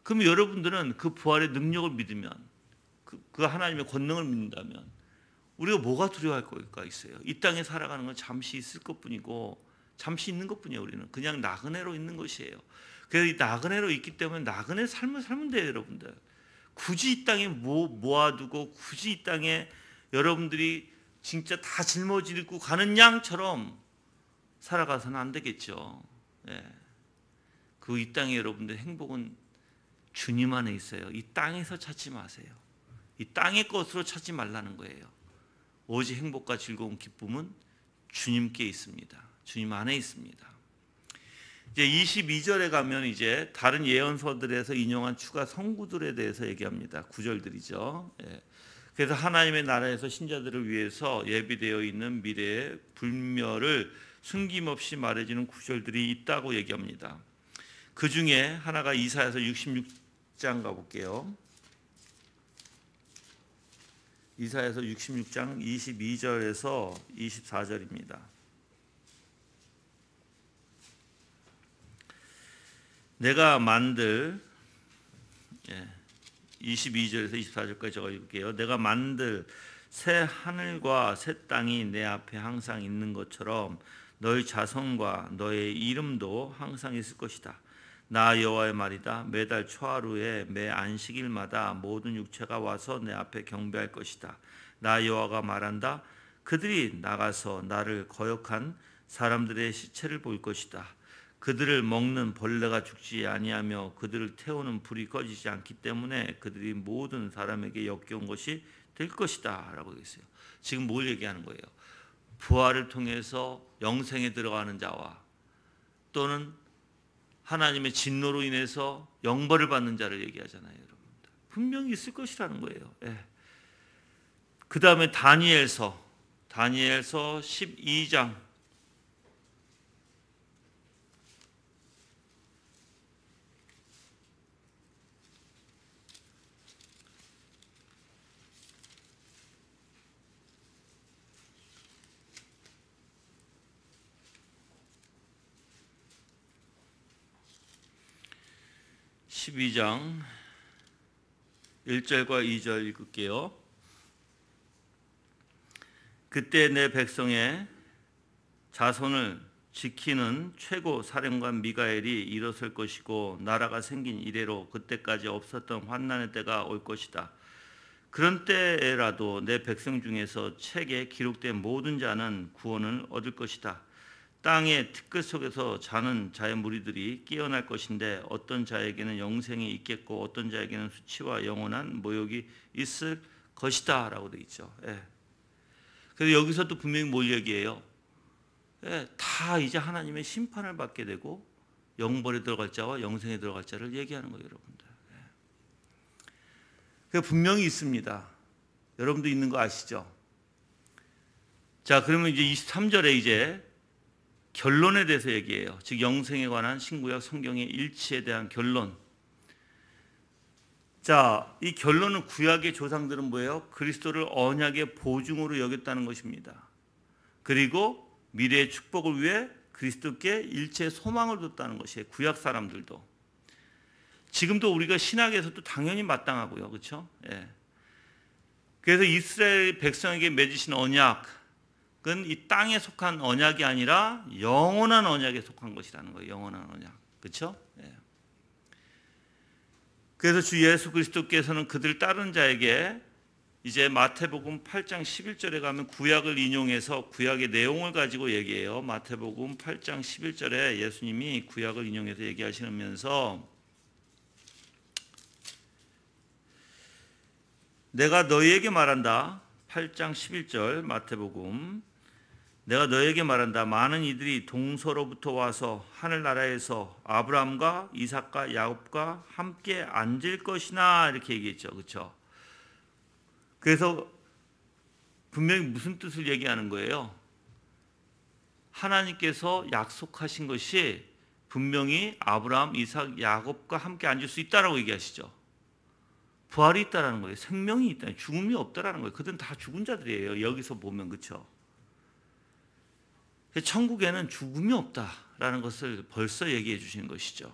그러면 여러분들은 그 부활의 능력을 믿으면, 그 하나님의 권능을 믿는다면 우리가 뭐가 두려워할 거가 있어요? 이 땅에 살아가는 건 잠시 있을 것뿐이고, 잠시 있는 것뿐이에요. 우리는 그냥 나그네로 있는 것이에요. 그래서 이 나그네로 있기 때문에 나그네 삶을 살면 돼요, 여러분들. 굳이 이 땅에 모아두고, 굳이 이 땅에 여러분들이 진짜 다 짊어지고 가는 양처럼 살아가서는 안 되겠죠. 예. 그 이 땅에 여러분들 행복은 주님 안에 있어요. 이 땅에서 찾지 마세요. 이 땅의 것으로 찾지 말라는 거예요. 오직 행복과 즐거운 기쁨은 주님께 있습니다. 주님 안에 있습니다. 이제 22절에 가면 이제 다른 예언서들에서 인용한 추가 성구들에 대해서 얘기합니다. 구절들이죠. 예. 그래서 하나님의 나라에서 신자들을 위해서 예비되어 있는 미래의 불멸을 숨김없이 말해주는 구절들이 있다고 얘기합니다. 그 중에 하나가 이사야서 66장 가볼게요. 이사야서 66장 22절에서 24절입니다. 내가 만들 22절에서 24절까지 적어 읽을게요. 내가 만들 새 하늘과 새 땅이 내 앞에 항상 있는 것처럼 너희 자손과 너의 이름도 항상 있을 것이다. 나 여호와의 말이다. 매달 초하루에 매 안식일마다 모든 육체가 와서 내 앞에 경배할 것이다. 나 여호와가 말한다. 그들이 나가서 나를 거역한 사람들의 시체를 볼 것이다. 그들을 먹는 벌레가 죽지 아니하며 그들을 태우는 불이 꺼지지 않기 때문에 그들이 모든 사람에게 역겨운 것이 될 것이다 라고 했어요. 지금 뭘 얘기하는 거예요? 부활을 통해서 영생에 들어가는 자와 또는 하나님의 진노로 인해서 영벌을 받는 자를 얘기하잖아요. 여러분들. 분명히 있을 것이라는 거예요. 예. 그 다음에 다니엘서 12장 12장 1절과 2절 읽을게요. 그때 내 백성의 자손을 지키는 최고 사령관 미가엘이 일어설 것이고 나라가 생긴 이래로 그때까지 없었던 환난의 때가 올 것이다. 그런 때라도 내 백성 중에서 책에 기록된 모든 자는 구원을 얻을 것이다. 땅의 티끌 속에서 자는 자의 무리들이 깨어날 것인데 어떤 자에게는 영생이 있겠고 어떤 자에게는 수치와 영원한 모욕이 있을 것이다 라고 되어 있죠. 예. 그래서 여기서도 분명히 뭘 얘기해요? 예, 다 이제 하나님의 심판을 받게 되고 영벌에 들어갈 자와 영생에 들어갈 자를 얘기하는 거예요, 여러분들. 예. 그 분명히 있습니다. 여러분도 있는 거 아시죠? 자, 그러면 이제 23절에 이제 결론에 대해서 얘기해요. 즉 영생에 관한 신구약 성경의 일치에 대한 결론. 자, 이 결론은 구약의 조상들은 뭐예요? 그리스도를 언약의 보증으로 여겼다는 것입니다. 그리고 미래의 축복을 위해 그리스도께 일체의 소망을 뒀다는 것이에요. 구약 사람들도. 지금도 우리가 신학에서도 당연히 마땅하고요. 그렇죠? 예. 그래서 이스라엘 백성에게 맺으신 언약 그건 이 땅에 속한 언약이 아니라 영원한 언약에 속한 것이라는 거예요. 영원한 언약. 그렇죠? 예. 그래서 주 예수 그리스도께서는 그들 따르는 자에게 이제 마태복음 8장 11절에 가면 구약을 인용해서 구약의 내용을 가지고 얘기해요. 마태복음 8장 11절에 예수님이 구약을 인용해서 얘기하시면서 내가 너희에게 말한다. 8장 11절 마태복음 내가 너에게 말한다. 많은 이들이 동서로부터 와서 하늘나라에서 아브라함과 이삭과 야곱과 함께 앉을 것이나 이렇게 얘기했죠. 그렇죠? 그래서 분명히 무슨 뜻을 얘기하는 거예요? 하나님께서 약속하신 것이 분명히 아브라함, 이삭, 야곱과 함께 앉을 수 있다라고 얘기하시죠. 부활이 있다라는 거예요. 생명이 있다. 죽음이 없다라는 거예요. 그들은 다 죽은 자들이에요. 여기서 보면 그렇죠? 천국에는 죽음이 없다라는 것을 벌써 얘기해 주시는 것이죠.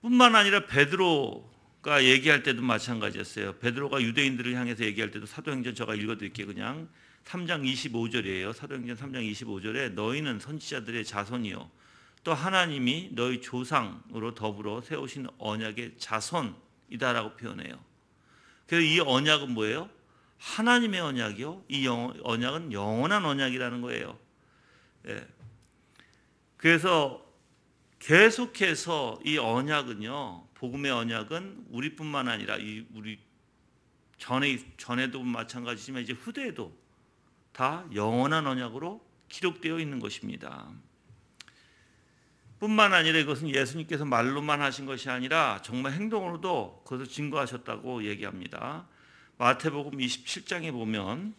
뿐만 아니라 베드로가 얘기할 때도 마찬가지였어요. 베드로가 유대인들을 향해서 얘기할 때도 사도행전 제가 읽어드릴게요. 그냥 3장 25절이에요. 사도행전 3장 25절에 너희는 선지자들의 자손이요 또 하나님이 너희 조상으로 더불어 세우신 언약의 자손이다라고 표현해요. 그래서 이 언약은 뭐예요? 하나님의 언약이요. 이 언약은 영원한 언약이라는 거예요. 예. 그래서 계속해서 이 언약은요, 복음의 언약은 우리뿐만 아니라 우리 전에도 마찬가지지만 이제 후대에도 다 영원한 언약으로 기록되어 있는 것입니다. 뿐만 아니라 이것은 예수님께서 말로만 하신 것이 아니라 정말 행동으로도 그것을 증거하셨다고 얘기합니다. 마태복음 27장에 보면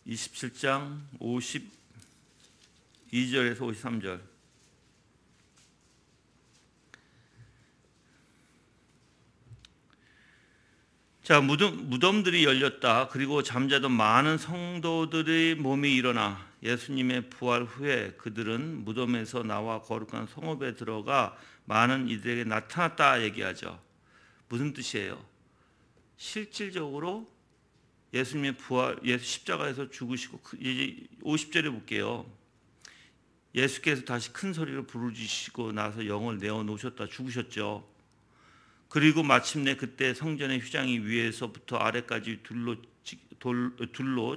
(27장) 52절에서 53절 자, 무덤들이 열렸다. 그리고 잠자던 많은 성도들의 몸이 일어나 예수님의 부활 후에 그들은 무덤에서 나와 거룩한 성읍에 들어가 많은 이들에게 나타났다 얘기하죠. 무슨 뜻이에요? 실질적으로 예수님의 부활, 예수 십자가에서 죽으시고 이제 50절에 볼게요. 예수께서 다시 큰 소리로 부르짖으시고 나서 영을 내어 놓으셨다. 죽으셨죠. 그리고 마침내 그때 성전의 휘장이 위에서부터 아래까지 둘로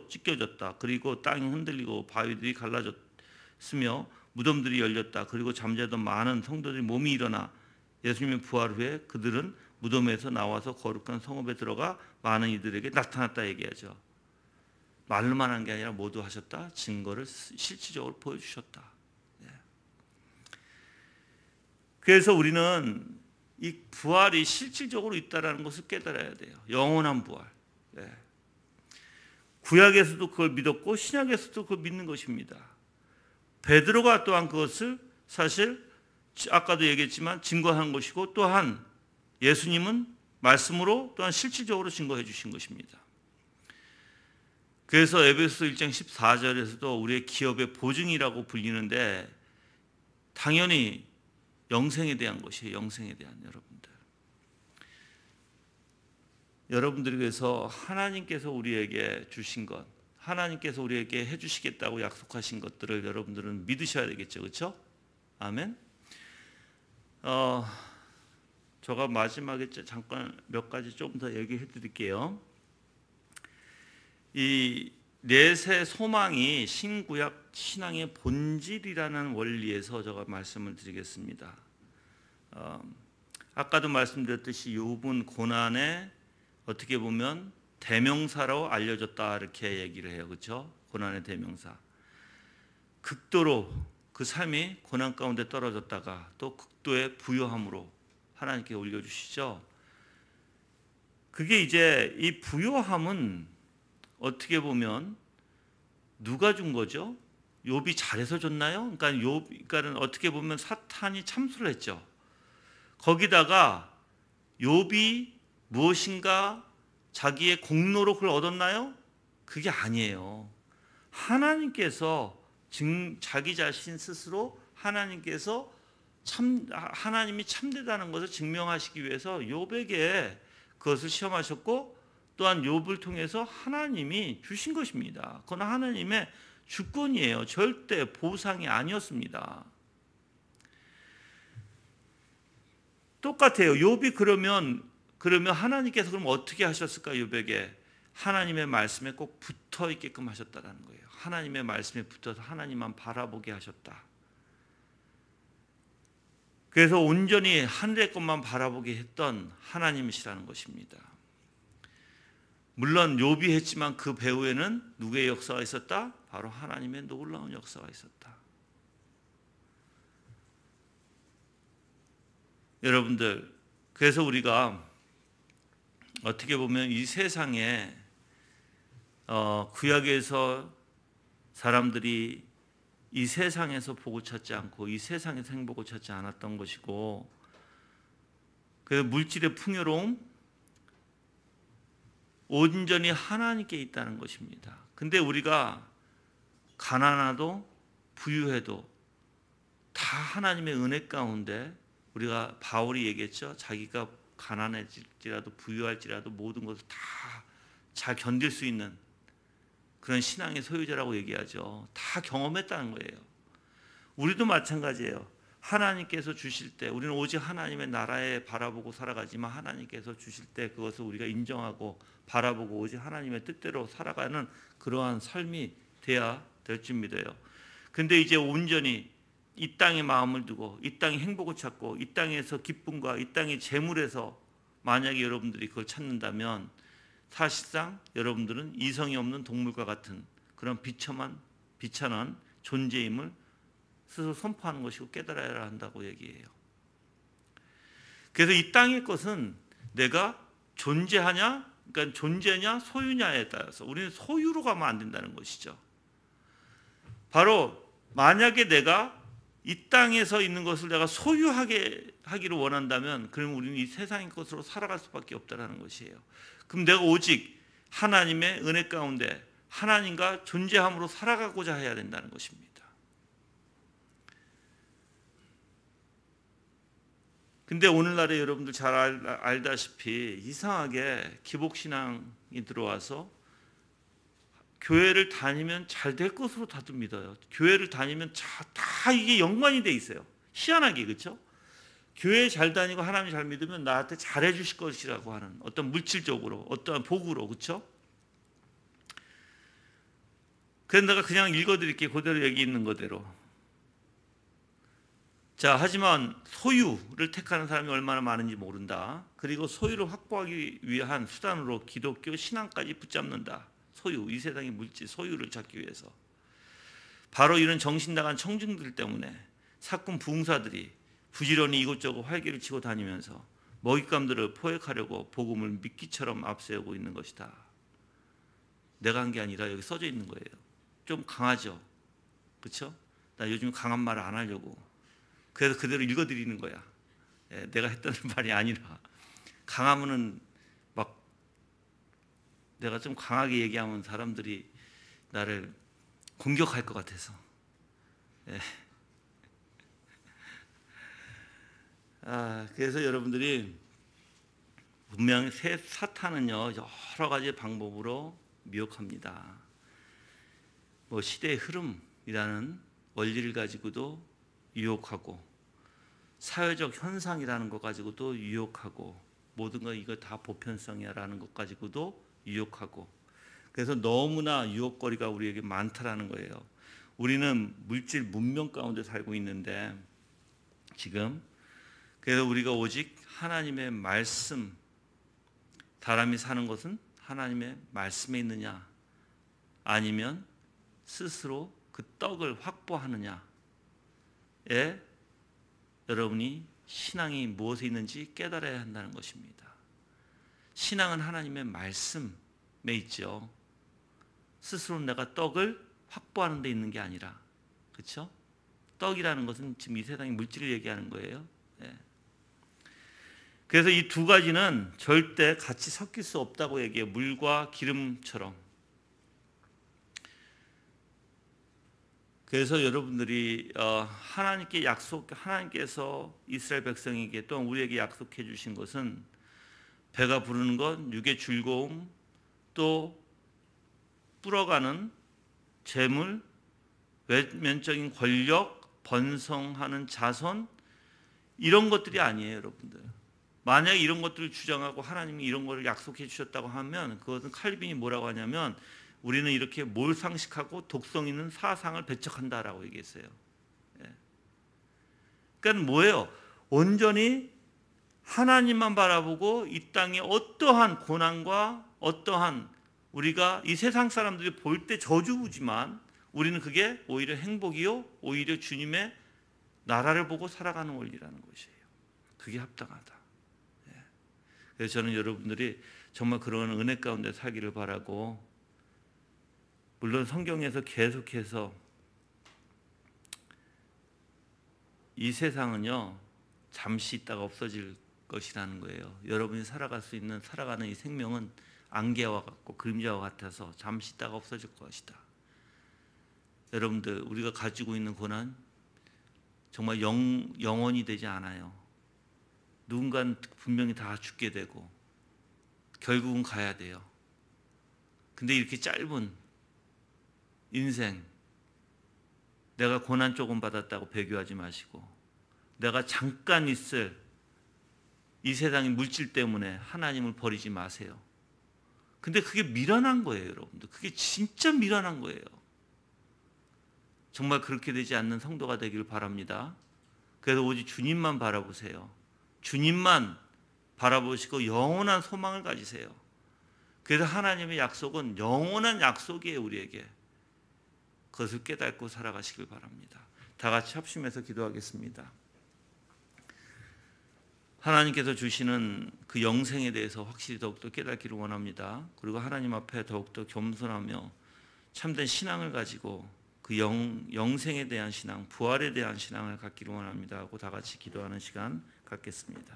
찢겨졌다. 그리고 땅이 흔들리고 바위들이 갈라졌으며 무덤들이 열렸다. 그리고 잠자던 많은 성도들이 몸이 일어나 예수님의 부활 후에 그들은 무덤에서 나와서 거룩한 성읍에 들어가 많은 이들에게 나타났다 얘기하죠. 말로만 한 게 아니라 모두 하셨다. 증거를 실질적으로 보여주셨다. 그래서 우리는 이 부활이 실질적으로 있다는 것을 깨달아야 돼요. 영원한 부활. 구약에서도 그걸 믿었고 신약에서도 그걸 믿는 것입니다. 베드로가 또한 그것을 사실 아까도 얘기했지만 증거한 것이고 또한 예수님은 말씀으로 또한 실질적으로 증거해 주신 것입니다. 그래서 에베소서 1장 14절에서도 우리의 기업의 보증이라고 불리는데 당연히 영생에 대한 것이에요. 영생에 대한 여러분들. 여러분들을 위해서 하나님께서 우리에게 주신 것, 하나님께서 우리에게 해주시겠다고 약속하신 것들을 여러분들은 믿으셔야 되겠죠. 그렇죠? 아멘. 제가 마지막에 잠깐 몇 가지 조금 더 얘기해 드릴게요. 이 넷의 소망이 신구약 신앙의 본질이라는 원리에서 제가 말씀을 드리겠습니다. 아까도 말씀드렸듯이 욥은 고난에 어떻게 보면 대명사로 알려졌다 이렇게 얘기를 해요. 그렇죠? 고난의 대명사. 극도로 그 삶이 고난 가운데 떨어졌다가 또 극도의 부요함으로 하나님께 올려주시죠. 그게 이제 이 부요함은 어떻게 보면 누가 준 거죠? 욥이 잘해서 줬나요? 그러니까는 어떻게 보면 사탄이 참수를 했죠. 거기다가 욥이 무엇인가 자기의 공로로 그걸 얻었나요? 그게 아니에요. 하나님께서 자기 자신 스스로 하나님께서 하나님이 참되다는 것을 증명하시기 위해서 욥에게 그것을 시험하셨고 또한 욥을 통해서 하나님이 주신 것입니다. 그건 하나님의 주권이에요. 절대 보상이 아니었습니다. 똑같아요. 욥이 그러면 하나님께서 그럼 어떻게 하셨을까? 욥에게 하나님의 말씀에 꼭 붙어 있게끔 하셨다는 거예요. 하나님의 말씀에 붙어서 하나님만 바라보게 하셨다. 그래서 온전히 하늘의 것만 바라보게 했던 하나님이시라는 것입니다. 물론 욥이 했지만 그 배후에는 누구의 역사가 있었다? 바로 하나님의 놀라운 역사가 있었다. 여러분들, 그래서 우리가 어떻게 보면 이 세상에 구약에서 사람들이 이 세상에서 복을 찾지 않고 이 세상에서 행복을 찾지 않았던 것이고, 그 물질의 풍요로움 온전히 하나님께 있다는 것입니다. 근데 우리가 가난하도 부유해도 다 하나님의 은혜 가운데, 우리가 바울이 얘기했죠. 자기가 가난할지라도 부유할지라도 모든 것을 다 잘 견딜 수 있는 그런 신앙의 소유자라고 얘기하죠. 다 경험했다는 거예요. 우리도 마찬가지예요. 하나님께서 주실 때 우리는 오직 하나님의 나라에 바라보고 살아가지만, 하나님께서 주실 때 그것을 우리가 인정하고 바라보고 오직 하나님의 뜻대로 살아가는 그러한 삶이 돼야 될 줄 믿어요. 근데 이제 온전히 이 땅에 마음을 두고 이 땅의 행복을 찾고 이 땅에서 기쁨과 이 땅의 재물에서 만약에 여러분들이 그걸 찾는다면, 사실상 여러분들은 이성이 없는 동물과 같은 그런 비천한 존재임을 스스로 선포하는 것이고 깨달아야 한다고 얘기해요. 그래서 이 땅의 것은 내가 존재하냐, 그러니까 존재냐 소유냐에 따라서 우리는 소유로 가면 안 된다는 것이죠. 바로 만약에 내가 이 땅에서 있는 것을 내가 소유하기를 원한다면, 그러면 우리는 이 세상의 것으로 살아갈 수밖에 없다는 것이에요. 그럼 내가 오직 하나님의 은혜 가운데 하나님과 존재함으로 살아가고자 해야 된다는 것입니다. 근데 오늘날에 여러분들 잘 알다시피 이상하게 기복신앙이 들어와서 교회를 다니면 잘 될 것으로 다들 믿어요. 교회를 다니면 다 이게 연관이 돼 있어요. 희한하게, 그렇죠? 교회 잘 다니고 하나님 잘 믿으면 나한테 잘해 주실 것이라고 하는 어떤 물질적으로, 어떠한 복으로, 그렇죠? 그래서 내가 그냥 읽어드릴게요. 그대로 여기 있는 그대로. 자, 하지만 소유를 택하는 사람이 얼마나 많은지 모른다. 그리고 소유를 확보하기 위한 수단으로 기독교 신앙까지 붙잡는다. 소유, 이 세상의 물질, 소유를 찾기 위해서. 바로 이런 정신 나간 청중들 때문에 사꾼 부흥사들이 부지런히 이곳저곳 활기를 치고 다니면서 먹잇감들을 포획하려고 복음을 미끼처럼 앞세우고 있는 것이다. 내가 한 게 아니라 여기 써져 있는 거예요. 좀 강하죠? 그렇죠? 나 요즘 강한 말을 안 하려고. 그래서 그대로 읽어드리는 거야. 내가 했던 말이 아니라. 강하면은 막 내가 좀 강하게 얘기하면 사람들이 나를 공격할 것 같아서. 그래서 여러분들이 분명히 사탄은요 여러 가지 방법으로 미혹합니다. 뭐 시대의 흐름이라는 원리를 가지고도 유혹하고, 사회적 현상이라는 것 가지고도 유혹하고, 모든 거 이거 다 보편성이야라는 것 가지고도 유혹하고, 그래서 너무나 유혹거리가 우리에게 많다라는 거예요. 우리는 물질 문명 가운데 살고 있는데 지금, 그래서 우리가 오직 하나님의 말씀, 사람이 사는 것은 하나님의 말씀에 있느냐 아니면 스스로 그 떡을 확보하느냐에 여러분이 신앙이 무엇에 있는지 깨달아야 한다는 것입니다. 신앙은 하나님의 말씀에 있죠. 스스로 내가 떡을 확보하는 데 있는 게 아니라, 그렇죠? 떡이라는 것은 지금 이 세상의 물질을 얘기하는 거예요. 그래서 이 두 가지는 절대 같이 섞일 수 없다고 얘기해요. 물과 기름처럼. 그래서 여러분들이 하나님께서 이스라엘 백성에게 또한 우리에게 약속해 주신 것은 배가 부르는 것, 육의 즐거움, 또 불어가는 재물, 외면적인 권력, 번성하는 자손, 이런 것들이 아니에요, 여러분들. 만약에 이런 것들을 주장하고 하나님이 이런 것을 약속해 주셨다고 하면, 그것은 칼빈이 뭐라고 하냐면 우리는 이렇게 몰상식하고 독성 있는 사상을 배척한다라고 얘기했어요. 그러니까 뭐예요? 온전히 하나님만 바라보고 이 땅의 어떠한 고난과 어떠한, 우리가 이 세상 사람들이 볼 때 저주지만 우리는 그게 오히려 행복이요, 오히려 주님의 나라를 보고 살아가는 원리라는 것이에요. 그게 합당하다. 그래서 저는 여러분들이 정말 그런 은혜 가운데 살기를 바라고, 물론 성경에서 계속해서 이 세상은요 잠시 있다가 없어질 것이라는 거예요. 여러분이 살아갈 수 있는 살아가는 이 생명은 안개와 같고 그림자와 같아서 잠시 있다가 없어질 것이다. 여러분들 우리가 가지고 있는 고난 정말 영원히 되지 않아요. 누군가는 분명히 다 죽게 되고 결국은 가야 돼요. 근데 이렇게 짧은 인생, 내가 고난 조금 받았다고 배교하지 마시고 내가 잠깐 있을 이 세상의 물질 때문에 하나님을 버리지 마세요. 근데 그게 미련한 거예요, 여러분들. 그게 진짜 미련한 거예요. 정말 그렇게 되지 않는 성도가 되길 바랍니다. 그래서 오직 주님만 바라보세요. 주님만 바라보시고 영원한 소망을 가지세요. 그래서 하나님의 약속은 영원한 약속이에요, 우리에게. 그것을 깨닫고 살아가시길 바랍니다. 다 같이 합심해서 기도하겠습니다. 하나님께서 주시는 그 영생에 대해서 확실히 더욱더 깨닫기를 원합니다. 그리고 하나님 앞에 더욱더 겸손하며 참된 신앙을 가지고 그 영생에 대한 신앙, 부활에 대한 신앙을 갖기를 원합니다 하고 다 같이 기도하는 시간 갖겠습니다.